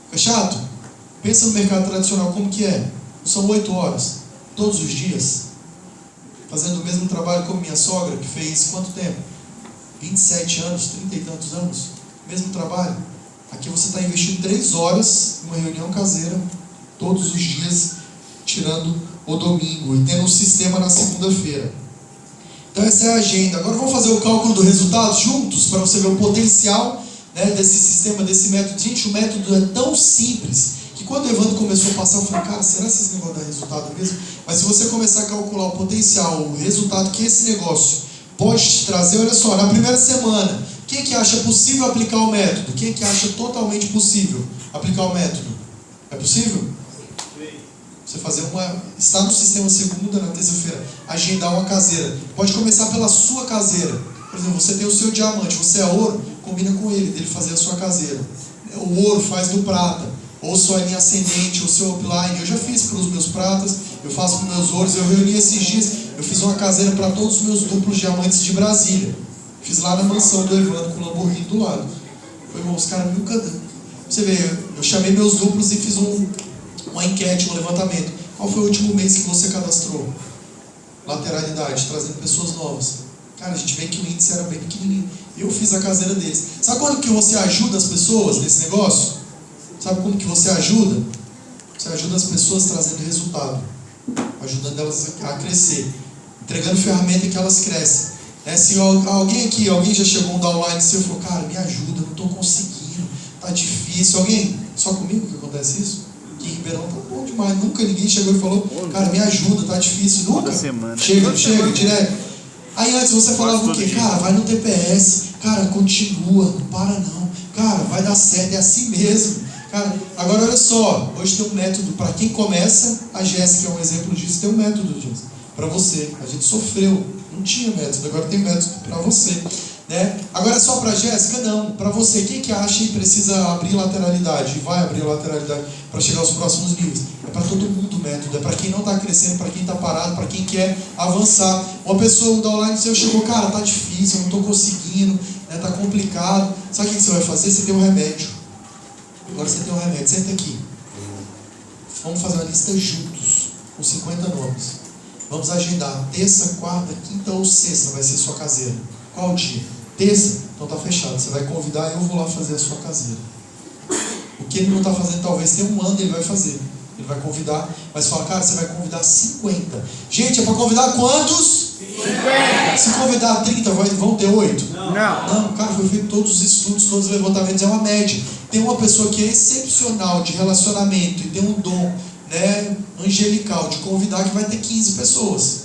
Fica chato? Pensa no mercado tradicional, como que é? São 8 horas, todos os dias. Fazendo o mesmo trabalho como minha sogra, que fez quanto tempo? 27 anos, 30 e tantos anos. Mesmo trabalho. Aqui você está investindo 3 horas em uma reunião caseira, todos os dias, tirando o domingo e tendo um sistema na segunda-feira. Então essa é a agenda. Agora vamos fazer o cálculo do resultado juntos, para você ver o potencial, né, desse sistema, desse método. Gente, o método é tão simples que quando o Evandro começou a passar, eu falei, cara, será que esse negócio dá resultado mesmo? Mas se você começar a calcular o potencial, o resultado que esse negócio pode te trazer, olha só, na primeira semana, quem que acha possível aplicar o método? Quem que acha totalmente possível? aplicar o método? É possível? Você fazer estar no sistema segunda, na terça-feira, agendar uma caseira. Pode começar pela sua caseira. Por exemplo, você tem o seu diamante, você é ouro, combina com ele, dele fazer a sua caseira. O ouro faz do prata, ou sua linha ascendente, ou seu upline. Eu já fiz para os meus pratas, eu faço para os meus ouros. Eu reuni esses dias, eu fiz uma caseira para todos os meus duplos diamantes de Brasília. Fiz lá na mansão do Evandro, com o Lamborghini do lado. Foi, irmão, os caras nunca... Você vê, eu chamei meus duplos e fiz uma enquete, um levantamento. Qual foi o último mês que você cadastrou? Lateralidade, trazendo pessoas novas. Cara, a gente vê que o índice era bem pequenininho. Eu fiz a caseira deles. Sabe quando que você ajuda as pessoas nesse negócio? Sabe como que você ajuda? Você ajuda as pessoas trazendo resultado. Ajudando elas a crescer. Entregando ferramenta que elas crescem. Se alguém aqui, alguém já chegou um downline seu e falou, cara, me ajuda, não estou conseguindo, tá difícil. Alguém? Só comigo que acontece isso? Aqui em Ribeirão tá bom demais. Nunca ninguém chegou e falou, cara, me ajuda, tá difícil. Nunca. Chega, direto. Aí antes você falava o quê? Cara, vai no TPS, cara, continua, não para não, cara, vai dar certo, é assim mesmo. Cara, agora olha só, hoje tem um método, para quem começa, a Jéssica é um exemplo disso, tem um método disso, para você. A gente sofreu, não tinha método, agora tem método para você. Né? Agora é só para a Jéssica? Não, para você. Quem que acha que precisa abrir lateralidade? E vai abrir lateralidade para chegar aos próximos níveis? É para todo mundo o método, é para quem não está crescendo, para quem está parado, para quem quer avançar. Uma pessoa da online seu chegou, cara, tá difícil, eu não estou conseguindo, né, tá complicado. Sabe o que você vai fazer? Você tem um remédio. Agora você tem um remédio, senta aqui. Vamos fazer uma lista juntos, com 50 nomes. Vamos agendar terça, quarta, quinta ou sexta vai ser sua caseira. Qual o dia? Terça? Então tá fechado. Você vai convidar, eu vou lá fazer a sua caseira. O que ele não está fazendo, talvez tenha um ano, ele vai fazer. Ele vai convidar, mas fala, cara, você vai convidar 50. Gente, é para convidar quantos? 50. Se convidar 30, vão ter 8? Não. Não, cara, foi feito todos os estudos, todos os levantamentos, é uma média. Tem uma pessoa que é excepcional de relacionamento e tem um dom, né, angelical de convidar, que vai ter 15 pessoas.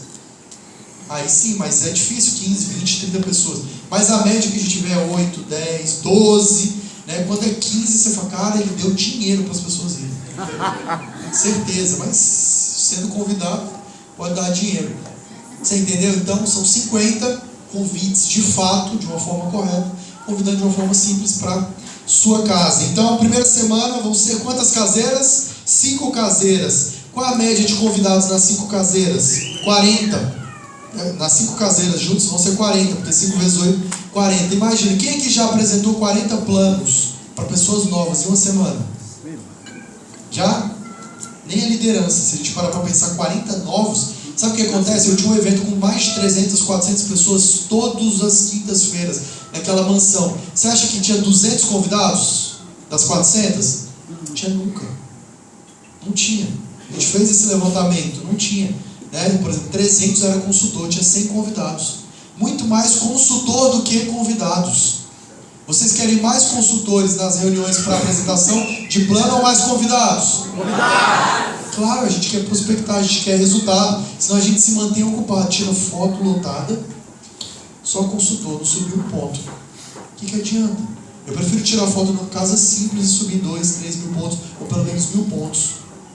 Aí sim, mas é difícil, 15, 20, 30 pessoas. Mas a média que a gente vê é 8, 10, 12, né? Quando é 15, você fala, cara, ele deu dinheiro para as pessoas irem. Certeza, mas sendo convidado, pode dar dinheiro. Você entendeu? Então, são 50 convites de fato, de uma forma correta, convidando de uma forma simples para sua casa. Então, a primeira semana vão ser quantas caseiras? 5 caseiras. Qual a média de convidados nas 5 caseiras? 40. Nas 5 caseiras juntos vão ser 40, porque 5 vezes 8, 40. Imagina, quem aqui já apresentou 40 planos para pessoas novas em uma semana? Já? Nem a liderança. Se a gente parar para pensar 40 novos, sabe o que acontece? Eu tinha um evento com mais de 300, 400 pessoas todas as quintas-feiras, naquela mansão. Você acha que tinha 200 convidados das 400? Não tinha nunca. Não tinha. A gente fez esse levantamento, não tinha. Né? Por exemplo, 300 era consultor, tinha 100 convidados. Muito mais consultor do que convidados. Vocês querem mais consultores nas reuniões para apresentação de plano ou mais convidados? Convidados! Claro, a gente quer prospectar, a gente quer resultado, senão a gente se mantém ocupado, tira foto lotada, só consultor, não subiu um ponto. O que adianta? Eu prefiro tirar foto numa casa simples e subir 2, 3 mil pontos, ou pelo menos 1000 pontos.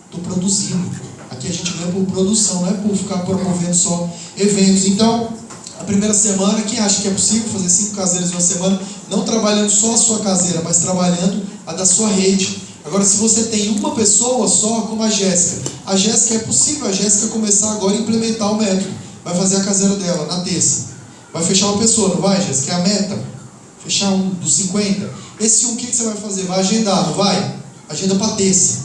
Estou produzindo. Aqui a gente ganha por produção, não é por ficar promovendo só eventos. Então, a primeira semana, quem acha que é possível fazer 5 caseiras em uma semana, não trabalhando só a sua caseira, mas trabalhando a da sua rede. Agora, se você tem uma pessoa só, como a Jéssica é possível a Jéssica começar agora a implementar o método. Vai fazer a caseira dela na terça. Vai fechar uma pessoa, não vai, Jéssica? É a meta. Fechar um dos 50. Esse o que você vai fazer? Vai agendar, não vai? Agenda para terça.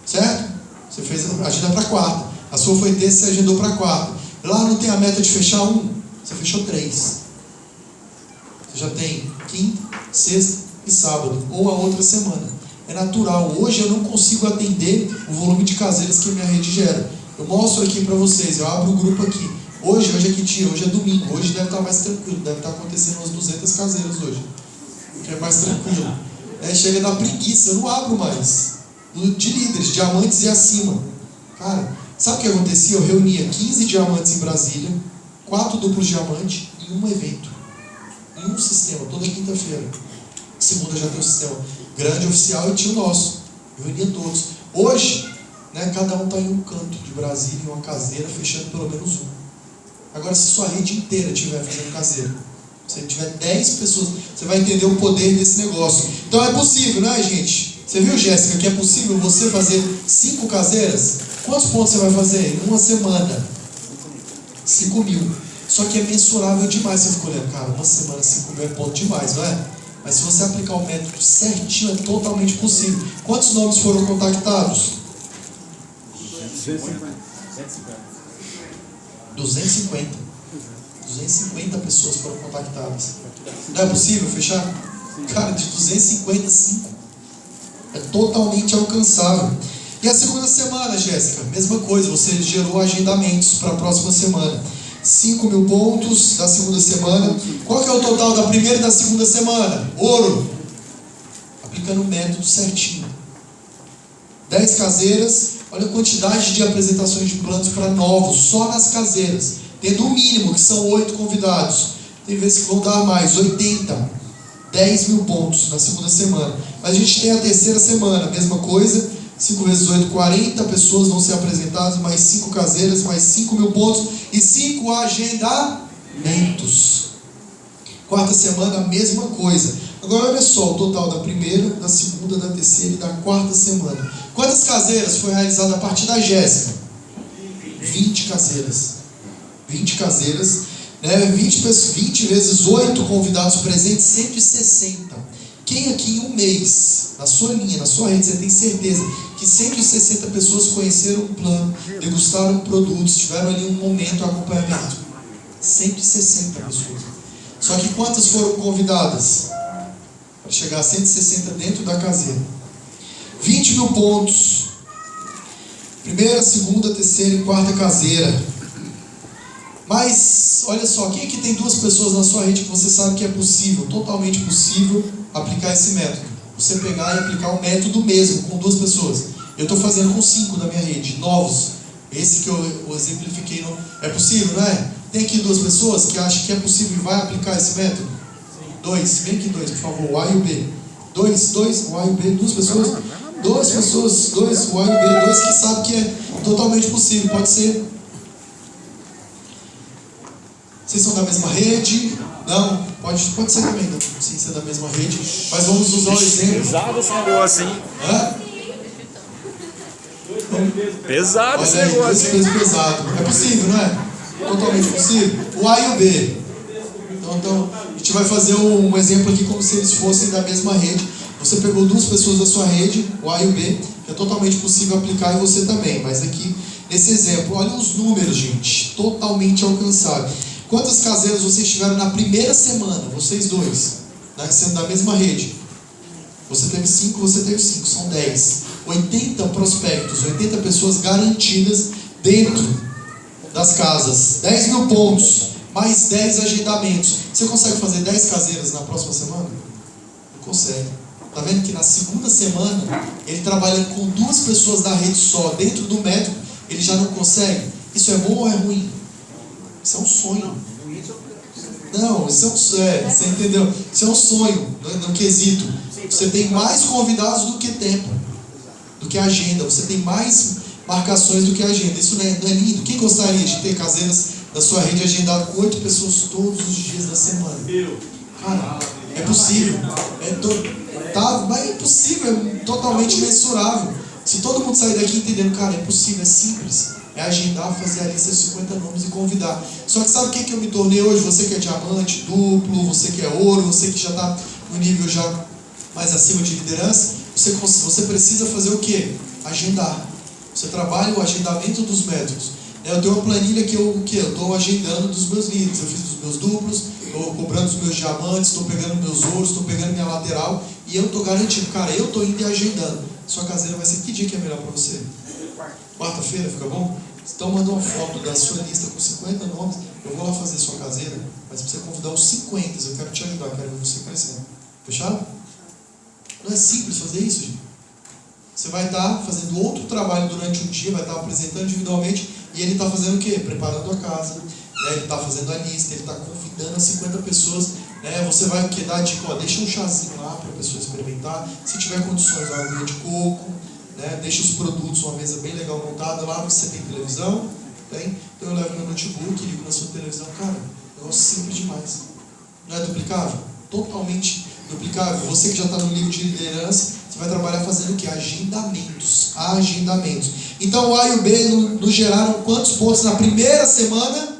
Certo? Você fez a agenda para quarta. A sua foi terça, você agendou para quarta. Lá não tem a meta de fechar um. Você fechou 3. Você já tem quinta, sexta e sábado. Ou a outra semana. É natural. Hoje eu não consigo atender o volume de caseiras que a minha rede gera. Eu mostro aqui para vocês. Eu abro o grupo aqui. Hoje é que dia? Hoje é domingo. Hoje deve estar mais tranquilo. Deve estar acontecendo umas 200 caseiras hoje. Que é mais tranquilo. Chega da preguiça. Eu não abro mais. De líderes, diamantes e acima. Cara, sabe o que acontecia? Eu reunia 15 diamantes em Brasília, 4 duplos diamantes em um evento. Em um sistema, toda quinta-feira. Segunda já tem o sistema grande oficial e tinha o nosso. Eu reunia todos. Hoje, né, cada um está em um canto de Brasília, em uma caseira, fechando pelo menos um. Agora, se sua rede inteira estiver fazendo caseira, se tiver 10 pessoas, você vai entender o poder desse negócio. Então é possível, né, gente? Você viu, Jéssica, que é possível você fazer 5 caseiras? Quantos pontos você vai fazer? Em uma semana. 5.000. Só que é mensurável demais. Você ficou olhando, cara, uma semana 5.000 é ponto demais, não é? Mas se você aplicar o método certinho, é totalmente possível. Quantos nomes foram contactados? 250. 250 pessoas foram contactadas. Não é possível fechar? Cara, de 250, 5. É totalmente alcançável. E a segunda semana, Jéssica? Mesma coisa, você gerou agendamentos para a próxima semana. 5.000 pontos da segunda semana. Qual que é o total da primeira e da segunda semana? Ouro. Aplicando o método certinho. 10 caseiras. Olha a quantidade de apresentações de planos para novos, só nas caseiras. Tendo o mínimo, que são 8 convidados. Tem vezes que vão dar mais, 80. 10.000 pontos na segunda semana. Mas a gente tem a terceira semana, mesma coisa. 5 vezes 8, 40 pessoas vão ser apresentadas, mais 5 caseiras, mais 5.000 pontos e 5 agendamentos. Quarta semana, a mesma coisa. Agora olha só o total da primeira, da segunda, da terceira e da quarta semana. Quantas caseiras foi realizada a partir da Jéssica? 20 caseiras. 20 caseiras, né? 20 vezes 8 convidados presentes, 160. Quem aqui em um mês, na sua linha, na sua rede, você tem certeza que 160 pessoas conheceram um plano, degustaram produtos, tiveram ali um momento de acompanhamento? 160 pessoas. Só que quantas foram convidadas? Para chegar a 160 dentro da caseira. 20.000 pontos. Primeira, segunda, terceira e quarta caseira. Mas, olha só, quem aqui tem 2 pessoas na sua rede que você sabe que é possível, totalmente possível, aplicar esse método? Você pegar e aplicar o método mesmo, com 2 pessoas. Eu estou fazendo com 5 da minha rede, novos. Esse que eu exemplifiquei, é possível, não é? Tem aqui 2 pessoas que acham que é possível e vai aplicar esse método? 2, vem aqui 2, por favor, o A e o B. 2, o A e o B, 2 pessoas? 2 pessoas, 2, o A e o B, 2 que sabem que é totalmente possível, pode ser. Vocês são da mesma rede? Não? Pode ser também, não sim, ser da mesma rede. Mas vamos usar o exemplo. Pesado esse negócio, hein? Hã? Pesado esse Olha aí, 2 negócio, hein? pesos pesados. É possível, não é? Totalmente possível. O A e o B. Então, a gente vai fazer um exemplo aqui como se eles fossem da mesma rede. Você pegou 2 pessoas da sua rede, o A e o B, que é totalmente possível aplicar e você também. Mas aqui, nesse exemplo, olha os números, gente. Totalmente alcançável. Quantas caseiras vocês tiveram na primeira semana? Vocês 2, né, sendo da mesma rede. Você teve 5, você teve 5, são 10. 80 prospectos, 80 pessoas garantidas dentro das casas. 10.000 pontos, mais 10 agendamentos. Você consegue fazer 10 caseiras na próxima semana? Não consegue. Está vendo que na segunda semana, ele trabalha com 2 pessoas da rede só, dentro do método, ele já não consegue? Isso é bom ou é ruim? Isso é um sonho. Não, isso é um sonho, você entendeu? Isso é um sonho, no quesito. Você tem mais convidados do que tempo, do que agenda. Você tem mais marcações do que agenda. Isso não é lindo? Quem gostaria de ter caseiras da sua rede agendado com 8 pessoas todos os dias da semana? Cara, é possível. Mas é impossível, é totalmente mensurável. Se todo mundo sair daqui entendendo, cara, é possível, é simples. É agendar, fazer a lista de 50 nomes e convidar. Só que sabe o que eu me tornei hoje? Você que é diamante, duplo, você que é ouro, você que já está no nível já mais acima de liderança, você precisa fazer o quê? Agendar. Você trabalha o agendamento dos métodos. Eu tenho uma planilha que eu estou agendando dos meus líderes. Eu fiz dos meus duplos, estou cobrando os meus diamantes, estou pegando meus ouros, estou pegando minha lateral e eu estou garantindo, cara, eu estou indo e agendando. Sua caseira vai ser que dia que é melhor para você? Quarta-feira, fica bom? Então manda uma foto da sua lista com 50 nomes. Eu vou lá fazer sua caseira, mas para você convidar os 50, eu quero te ajudar, quero ver você crescendo. Fechado? Não é simples fazer isso, gente. Você vai estar fazendo outro trabalho durante um dia, vai estar apresentando individualmente, e ele está fazendo o quê? Preparando a casa, né? Ele está fazendo a lista, ele está convidando as 50 pessoas Né? Você vai dar dica, ó, deixa um chazinho lá para a pessoa experimentar. Se tiver condições, uma aguinha de coco. Né? Deixa os produtos, uma mesa bem legal montada. Lá você tem televisão, tem? Então eu levo meu notebook, ligo na sua televisão. Cara, negócio simples demais. Não é duplicável? Totalmente duplicável. Você que já está no livro de liderança, você vai trabalhar fazendo o quê? Agendamentos. Agendamentos. Então o A e o B nos geraram quantos pontos na primeira semana?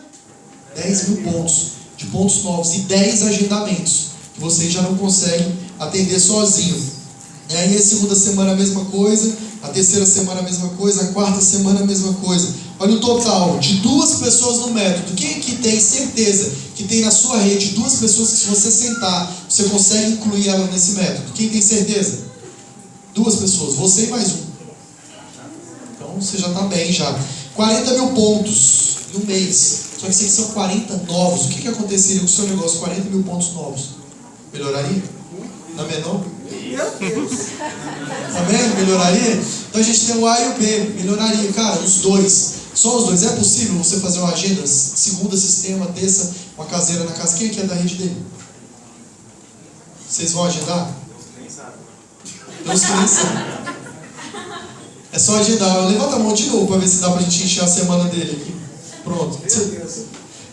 10 mil pontos de pontos novos e 10 agendamentos que vocês já não conseguem atender sozinho. E aí a segunda semana a mesma coisa, a terceira semana a mesma coisa, a quarta semana a mesma coisa. Olha o total de 2 pessoas no método. Quem que tem certeza que tem na sua rede 2 pessoas que, se você sentar, você consegue incluir ela nesse método? Quem tem certeza? 2 pessoas, você e mais um. Então você já está bem já. 40 mil pontos em um mês. Só que são 40 novos. O que aconteceria com o seu negócio? 40 mil pontos novos. Melhoraria? Não é menor? Meu Deus. Tá vendo? Melhoraria? Então a gente tem o A e o B. Melhoraria, cara, os dois. Só os dois. É possível você fazer uma agenda? Segunda, sistema, terça, uma caseira na casa. Quem é que é da rede dele? Vocês vão agendar? Deus que nem sabe. É só agendar. Levanta a mão de novo para ver se dá pra gente encher a semana dele aqui. Pronto.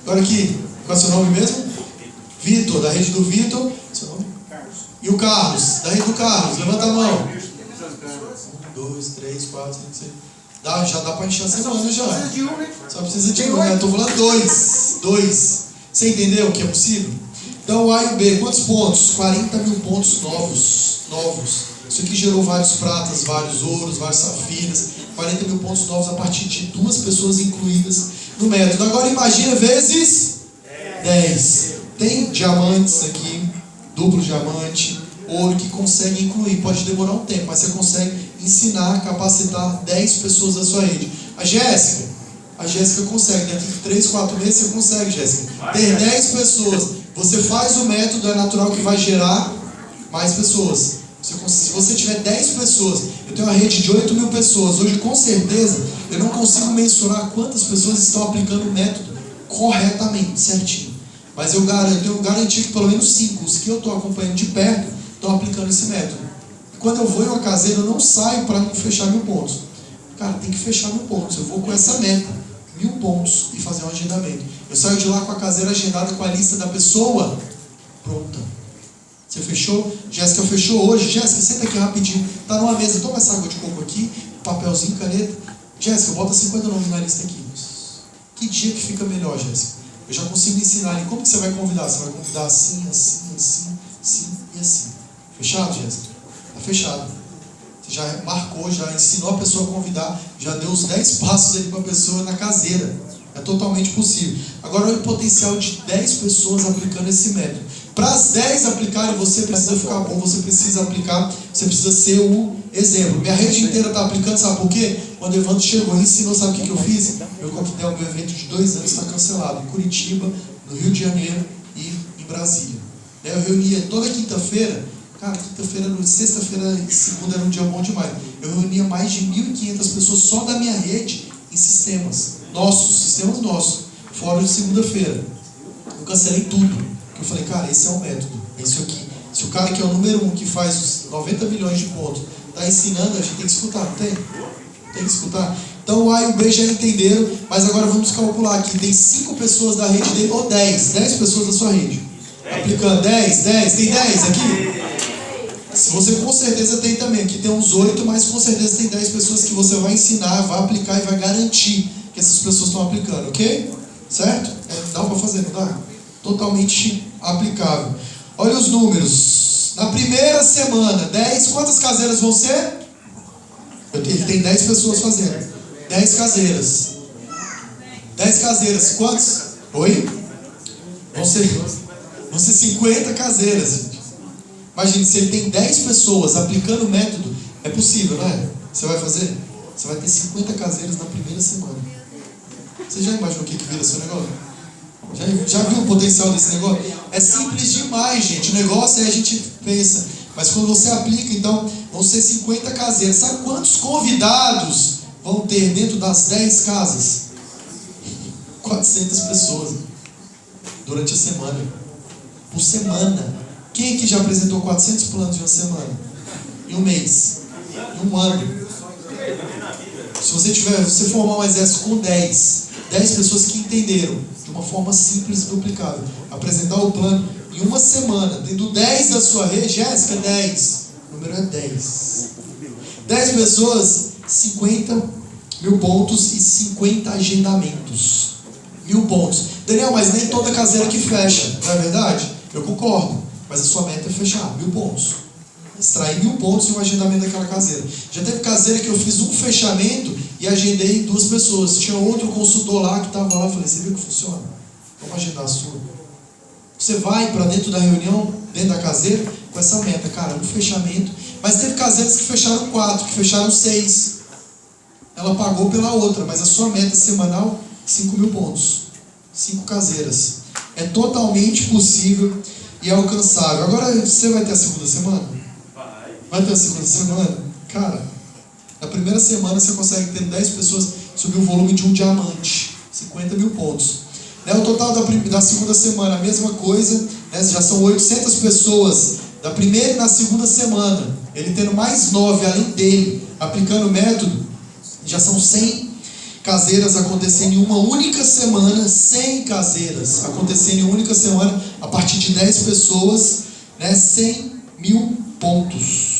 Agora aqui, qual é o seu nome mesmo? Vitor, da rede do Vitor. Seu nome? Carlos. E o Carlos, da rede do Carlos. Levanta a mão. 1, 2, 3, 4, 5, 6. Já dá para encher a semana já. Só precisa de um, né? Eu tô falando 2. Você entendeu que é possível? Então o A e o B, quantos pontos? 40 mil pontos novos. Isso aqui gerou vários pratas, vários ouros, vários safiras. 40 mil pontos novos a partir de 2 pessoas incluídas no método. Agora imagina vezes 10. Tem diamantes aqui, duplo diamante, ouro que consegue incluir. Pode demorar um tempo, mas você consegue ensinar, capacitar 10 pessoas da sua rede. A Jéssica consegue. Dentro de 3, 4 meses você consegue, Jéssica. Ter 10 pessoas. Você faz o método, é natural que vai gerar mais pessoas. Se você tiver 10 pessoas, eu tenho uma rede de 8 mil pessoas. Hoje, com certeza, eu não consigo mensurar quantas pessoas estão aplicando o método corretamente, certinho. Mas eu tenho garantia que pelo menos 5, os que eu estou acompanhando de perto, estão aplicando esse método. E quando eu vou em uma caseira, eu não saio para não fechar 1000 pontos. Cara, tem que fechar 1000 pontos. Eu vou com essa meta, 1000 pontos, e fazer um agendamento. Eu saio de lá com a caseira agendada, com a lista da pessoa pronta. Você fechou? Jéssica fechou hoje. Jéssica, senta aqui rapidinho. Tá numa mesa, toma essa água de coco aqui, papelzinho, caneta. Jéssica, bota 50 nomes na lista aqui. Que dia que fica melhor, Jéssica? Eu já consigo ensinar ali. Como que você vai convidar? Você vai convidar assim, assim, assim, assim e assim. Fechado, Jéssica? Tá fechado. Você já marcou, já ensinou a pessoa a convidar, já deu os 10 passos ali para a pessoa na caseira. É totalmente possível. Agora olha o potencial de 10 pessoas aplicando esse método. Para as 10 aplicarem, você precisa ficar bom, você precisa aplicar, você precisa ser o exemplo. Minha rede inteira está aplicando, sabe por quê? Quando o Evandro chegou e ensinou, sabe o que eu fiz? Eu convidei o meu evento de 2 anos, está cancelado, em Curitiba, no Rio de Janeiro e em Brasília. Eu reunia toda quinta-feira, cara, quinta-feira, sexta-feira e segunda era um dia bom demais. Eu reunia mais de 1.500 pessoas só da minha rede em sistemas nossos, fora de segunda-feira. Eu cancelei tudo. Eu falei, cara, esse é o método, é isso aqui. Se o cara que é o número 1, que faz os 90 milhões de pontos, está ensinando, a gente tem que escutar, não tem? Tem que escutar. Então o A e o B já entenderam, mas agora vamos calcular aqui. Tem 5 pessoas da rede dele, ou 10 pessoas da sua rede. Aplicando 10, tem 10 aqui? Se você com certeza tem também, aqui tem uns 8, mas com certeza tem 10 pessoas que você vai ensinar, vai aplicar e vai garantir que essas pessoas estão aplicando, ok? Certo? Dá para fazer, não dá? Totalmente aplicável. Olha os números. Na primeira semana, 10, quantas caseiras vão ser? Ele tem 10 pessoas fazendo. 10 caseiras. 10 caseiras, quantos? Oi? Vão ser 50 caseiras. Imagine, se ele tem 10 pessoas aplicando o método, é possível, não é? Você vai fazer? Você vai ter 50 caseiras na primeira semana. Você já imaginou o que vira seu negócio? Já viu o potencial desse negócio? É simples demais, gente. O negócio é a gente pensa. Mas quando você aplica, então, vão ser 50 caseiras. Sabe quantos convidados vão ter dentro das 10 casas? 400 pessoas durante a semana. por semana. Quem aqui já apresentou 400 planos em uma semana? Em um mês? Em um ano? Se você formar um exército com 10 pessoas que entenderam de uma forma simples e duplicável, apresentar o plano em uma semana, tendo 10 da sua rede, Jéssica, 10. O número é 10. 10 pessoas, 50 mil pontos e 50 agendamentos. 1000 pontos. Daniel, mas nem toda caseira que fecha, não é verdade? Eu concordo, mas a sua meta é fechar 1000 pontos. Extrair 1000 pontos e um agendamento daquela caseira. Já teve caseira que eu fiz um fechamento e agendei 2 pessoas. Tinha outro consultor lá que estava lá, eu falei, você viu que funciona? Vamos agendar a sua. Você vai para dentro da reunião, dentro da caseira, com essa meta, cara, um fechamento. Mas teve caseiras que fecharam 4, que fecharam 6. Ela pagou pela outra, mas a sua meta semanal, 5 mil pontos. 5 caseiras. É totalmente possível e alcançável. Agora, você vai ter a segunda semana? Vai ter a segunda semana? Cara, na primeira semana você consegue ter 10 pessoas subir o volume de um diamante. 50 mil pontos. O total da segunda semana, a mesma coisa. Já são 800 pessoas da primeira e na segunda semana. Ele tendo mais 9 além dele, aplicando o método, já são 100 caseiras acontecendo em uma única semana. 100 caseiras acontecendo em uma única semana, a partir de 10 pessoas, 100 mil pontos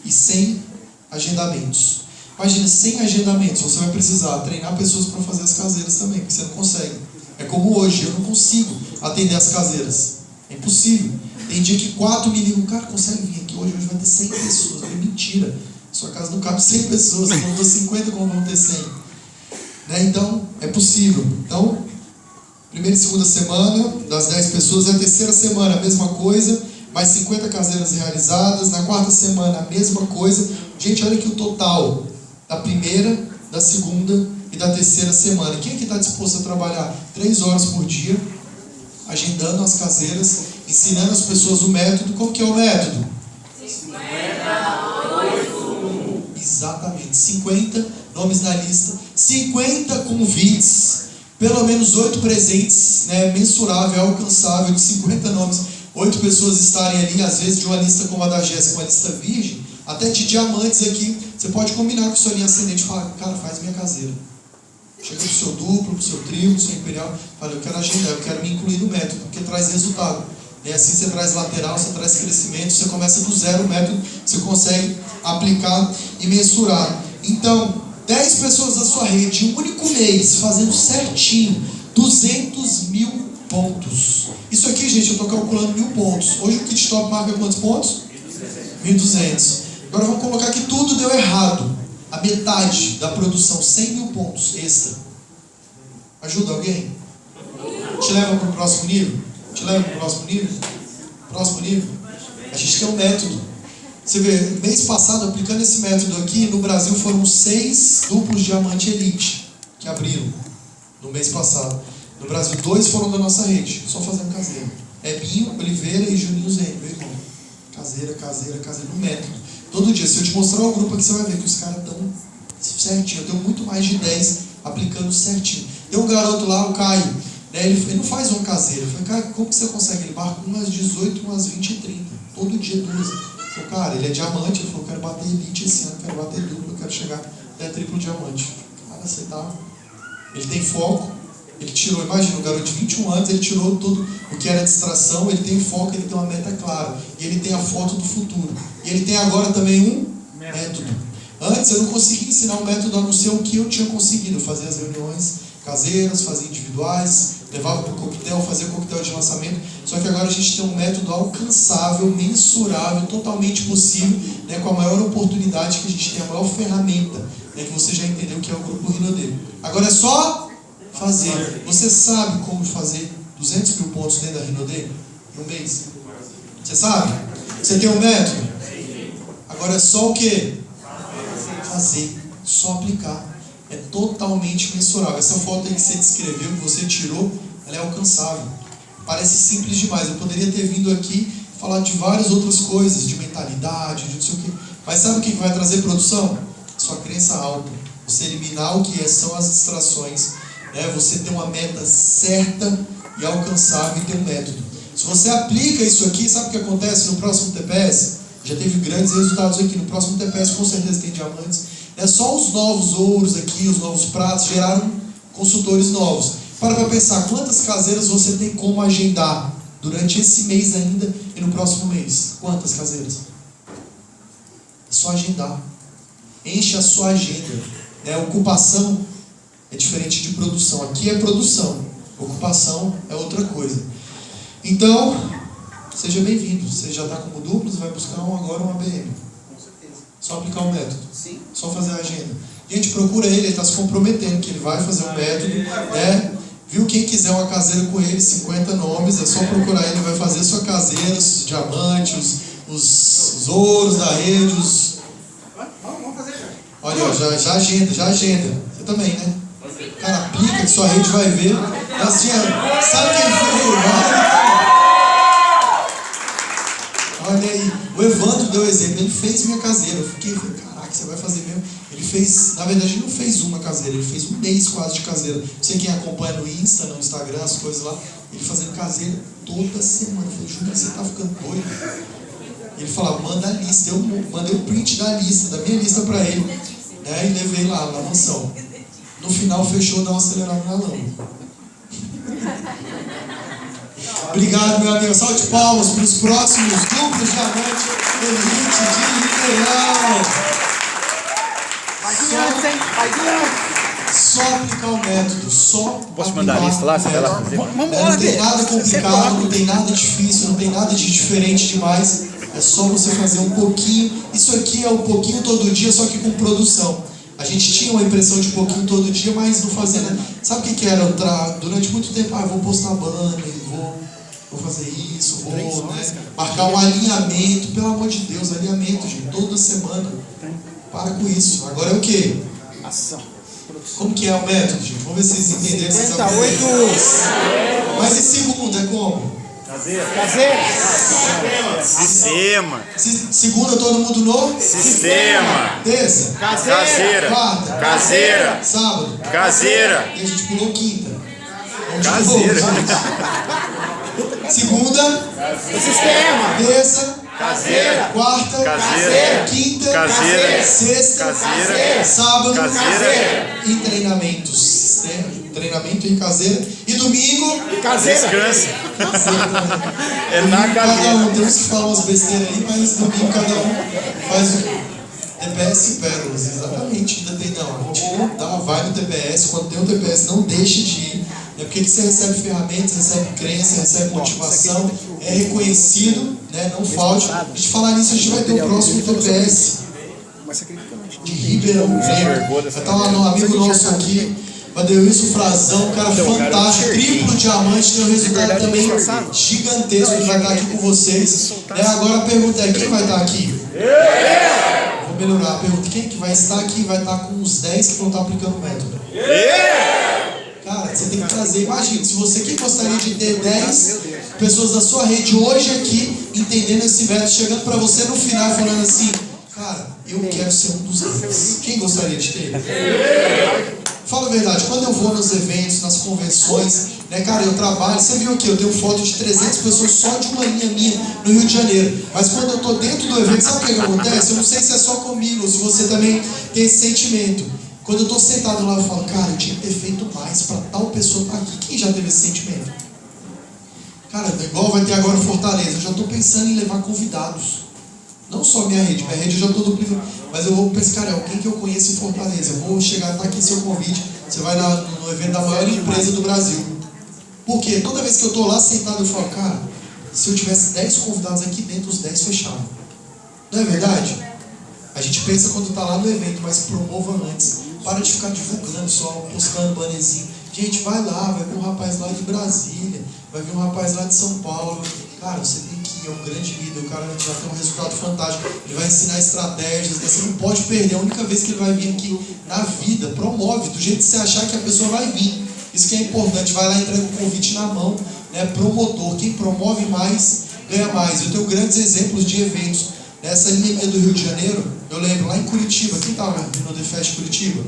e 100 agendamentos. Imagina, 100 agendamentos, você vai precisar treinar pessoas para fazer as caseiras também, porque você não consegue. É como hoje, eu não consigo atender as caseiras. É impossível. Tem dia que 4 me ligam, cara, consegue vir aqui hoje vai ter 100 pessoas. É mentira. Sua casa não cabe 100 pessoas, você montou 50, como vão ter 100? Então, é possível. Então, primeira e segunda semana, das 10 pessoas, a terceira semana, a mesma coisa, mais 50 caseiras realizadas, na quarta semana, a mesma coisa. Gente, olha aqui o total da primeira, da segunda e da terceira semana. Quem aqui está disposto a trabalhar 3 horas por dia, agendando as caseiras, ensinando as pessoas o método? Como que é o método? 50-8-1. Exatamente, 50 nomes na lista, 50 convites, pelo menos 8 presentes, mensurável, alcançável, de 50 nomes, 8 pessoas estarem ali, às vezes de uma lista como a da Jéssica, uma lista virgem, até de diamantes aqui. Você pode combinar com sua linha ascendente e falar, cara, faz minha caseira. Chega pro seu duplo, pro seu trio, pro seu imperial, fala, eu quero agendar, eu quero me incluir no método, porque traz resultado. Assim você traz lateral, você traz crescimento, você começa do zero o método, você consegue aplicar e mensurar. Então, 10 pessoas da sua rede, um único mês, fazendo certinho, 200 mil pontos. Isso aqui, gente, eu estou calculando 1000 pontos. Hoje o Kit Top marca quantos pontos? 1.200. Agora vamos colocar que tudo deu errado. A metade da produção, 100 mil pontos extra. Ajuda alguém? Te leva para o próximo nível? Te leva para o próximo nível? Próximo nível? A gente tem um método. Você vê, mês passado, aplicando esse método aqui, no Brasil foram 6 duplos diamante elite que abriram no mês passado. No Brasil, 2 foram da nossa rede, só fazendo caseira. Binho, Oliveira e Juninho Zene, meu irmão. Caseira, no método. Todo dia, se eu te mostrar o grupo aqui, você vai ver que os caras estão certinho. Eu tenho muito mais de 10 aplicando certinho. Tem um garoto lá, o Caio, ele não faz uma caseira. Eu falei, Caio, como que você consegue? Ele marca umas 18, umas 20 e 30. Todo dia 2. Eu falei, cara, ele é diamante. Ele falou, eu quero bater elite esse ano, quero bater duplo, eu quero chegar até triplo diamante. Cara, você tá... Ele tem foco. Ele tirou, imagina, um garoto de 21 anos, ele tirou tudo o que era distração, ele tem foco, ele tem uma meta clara. E ele tem a foto do futuro. E ele tem agora também um método. Antes eu não conseguia ensinar um método a não ser o que eu tinha conseguido. Eu fazia as reuniões caseiras, fazia individuais, levava para o coquetel, fazia coquetel de lançamento. Só que agora a gente tem um método alcançável, mensurável, totalmente possível, com a maior oportunidade que a gente tem, a maior ferramenta, que você já entendeu que é o Grupo Rinode. Agora é só fazer. Você sabe como fazer 200 mil pontos dentro da Rinode em um mês? Você sabe? Você tem um método? Agora é só o quê? Fazer. Só aplicar. É totalmente mensurável. Essa foto aí que você descreveu, que você tirou, ela é alcançável. Parece simples demais. Eu poderia ter vindo aqui falar de várias outras coisas, de mentalidade, de não sei o quê. Mas sabe o que vai trazer produção? Sua crença alta. Você eliminar o que são as distrações. Você ter uma meta certa e alcançável e ter um método. Se você aplica isso aqui, sabe o que acontece no próximo TPS? Já teve grandes resultados aqui. No próximo TPS com certeza tem diamantes. É só os novos ouros aqui, os novos pratos geraram consultores novos. Para pensar, quantas caseiras você tem como agendar durante esse mês ainda e no próximo mês? Quantas caseiras? É só agendar. Enche a sua agenda. Ocupação é diferente de produção. Aqui é produção. Ocupação é outra coisa. Então, seja bem-vindo. Você já está como duplo, você vai buscar agora uma BM. Com certeza. Só aplicar o método. Sim. Só fazer a agenda. Gente, procura ele está se comprometendo que ele vai fazer o método. Viu? Quem quiser uma caseira com ele, 50 nomes, é só procurar ele, vai fazer sua caseira, os diamantes, os ouros da rede, Vamos fazer já. Olha, já agenda. Você também, né? Cara, aplica que sua rede vai ver. Sabe quem foi? Olha aí, o Evandro deu exemplo, ele fez minha caseira. Eu falei, caraca, você vai fazer mesmo? Ele fez, na verdade ele não fez uma caseira, ele fez um mês quase de caseira. Não sei quem acompanha no Insta, no Instagram, as coisas lá, ele fazendo caseira toda semana. Eu falei, Júlio, você tá ficando doido? Ele falava, manda a lista. Eu mandei o print da lista, da minha lista pra ele, né? E levei lá na mansão. No final fechou, dá uma acelerada na lama. Obrigado, meu amigo. Salve de palmas para os próximos duplos diamantes Elite de Ribeirão. Só aplicar o método. Posso mandar a lista lá? Você vai lá fazer? Não tem nada complicado, não tem nada difícil, não tem nada de diferente demais. É só você fazer um pouquinho. Isso aqui é um pouquinho todo dia, só que com produção. A gente tinha uma impressão de pouquinho todo dia, mas não fazia, né? Sabe o que era? Durante muito tempo, eu vou postar banner, vou fazer isso, vou marcar um alinhamento. Pelo amor de Deus, alinhamento, gente, toda semana. Para com isso. Agora é o quê? Ação. Como que é o método, gente? Vamos ver se vocês entenderam. 58. Mas em segundo, é como? Caseira. Sistema. Segunda, todo mundo no? Sistema. Terça? Caseira. Quarta? Caseira. Sábado? Caseira. E a gente pulou quinta. Caseira. Segunda? Sistema. Terça? Caseira. Quarta? Caseira. Quinta? Caseira. Sexta? Caseira. Sábado? Caseira. E treinamentos. Treinamento em caseira. E domingo? Caseira. Descansa. É Domingo, na cada cadeira. um, tem uns que falam umas besteiras aí, mas domingo cada um faz o TPS e pérolas, exatamente. Ainda tem, não, a gente vai no TPS, quando tem um TPS, não deixe de ir. É porque você recebe ferramentas, recebe crença, recebe motivação, é reconhecido, né? Não falte. A gente falar nisso, a gente vai ter o próximo TPS de Ribeirão Preto. Vai estar um amigo nosso aqui, Adeilson Frazão, um cara fantástico, triplo diamante, tem um resultado também gigantesco, ele vai estar aqui com vocês. Agora a pergunta é, quem vai estar aqui? Vou melhorar a pergunta, quem que vai estar aqui vai estar com os 10 que vão estar aplicando o método? Cara, você tem que trazer, imagina, se você que gostaria de ter 10 pessoas da sua rede hoje aqui, entendendo esse método, chegando para você no final falando assim, cara, eu quero ser um dos 10. Quem gostaria de ter? Fala a verdade, quando eu vou nos eventos, nas convenções, né, cara, eu trabalho, você viu aqui, eu tenho foto de 300 pessoas só de uma linha minha no Rio de Janeiro, mas quando eu tô dentro do evento, sabe o que acontece? Eu não sei se é só comigo, ou se você também tem esse sentimento. Quando eu tô sentado lá, eu falo, cara, eu tinha que ter feito mais para tal pessoa estar aqui. Quem já teve esse sentimento? Cara, igual vai ter agora Fortaleza, eu já tô pensando em levar convidados. Não só minha rede eu já estou duplicando, mas eu vou pensar, cara, alguém que eu conheço em Fortaleza, eu vou chegar, tá aqui seu convite, você vai no evento da maior empresa do Brasil. Por quê? Toda vez que eu estou lá sentado, eu falo, cara, se eu tivesse 10 convidados aqui dentro, os 10 fechavam. Não é verdade? A gente pensa quando está lá no evento, mas promova antes. Para de ficar divulgando só, postando bannerzinho. Gente, vai lá, vai ver um rapaz lá de Brasília, vai ver um rapaz lá de São Paulo. Cara, você tem que ir, é um grande líder, o cara já tem um resultado fantástico, ele vai ensinar estratégias, né? Você não pode perder, a única vez que ele vai vir aqui na vida, promove, do jeito que você achar que a pessoa vai vir. Isso que é importante, vai lá e entrega o convite na mão, né? Promotor, quem promove mais, ganha mais. Eu tenho grandes exemplos de eventos. Nessa linha minha do Rio de Janeiro, eu lembro, lá em Curitiba, quem estava no The Fest Curitiba?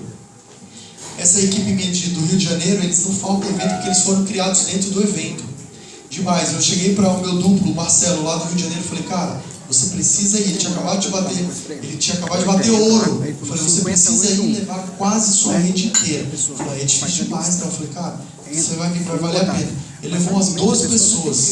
Essa equipe minha do Rio de Janeiro, eles não faltam evento porque eles foram criados dentro do evento. demais. Eu cheguei para o meu duplo, o Marcelo, lá do Rio de Janeiro, e falei, cara, você precisa ir. Ele tinha acabado de bater ouro. Eu falei, você precisa ir levar quase sua rede inteira. Eu falei, é difícil demais, né? Eu falei, cara, você vai valer a pena. Ele levou umas 12 pessoas.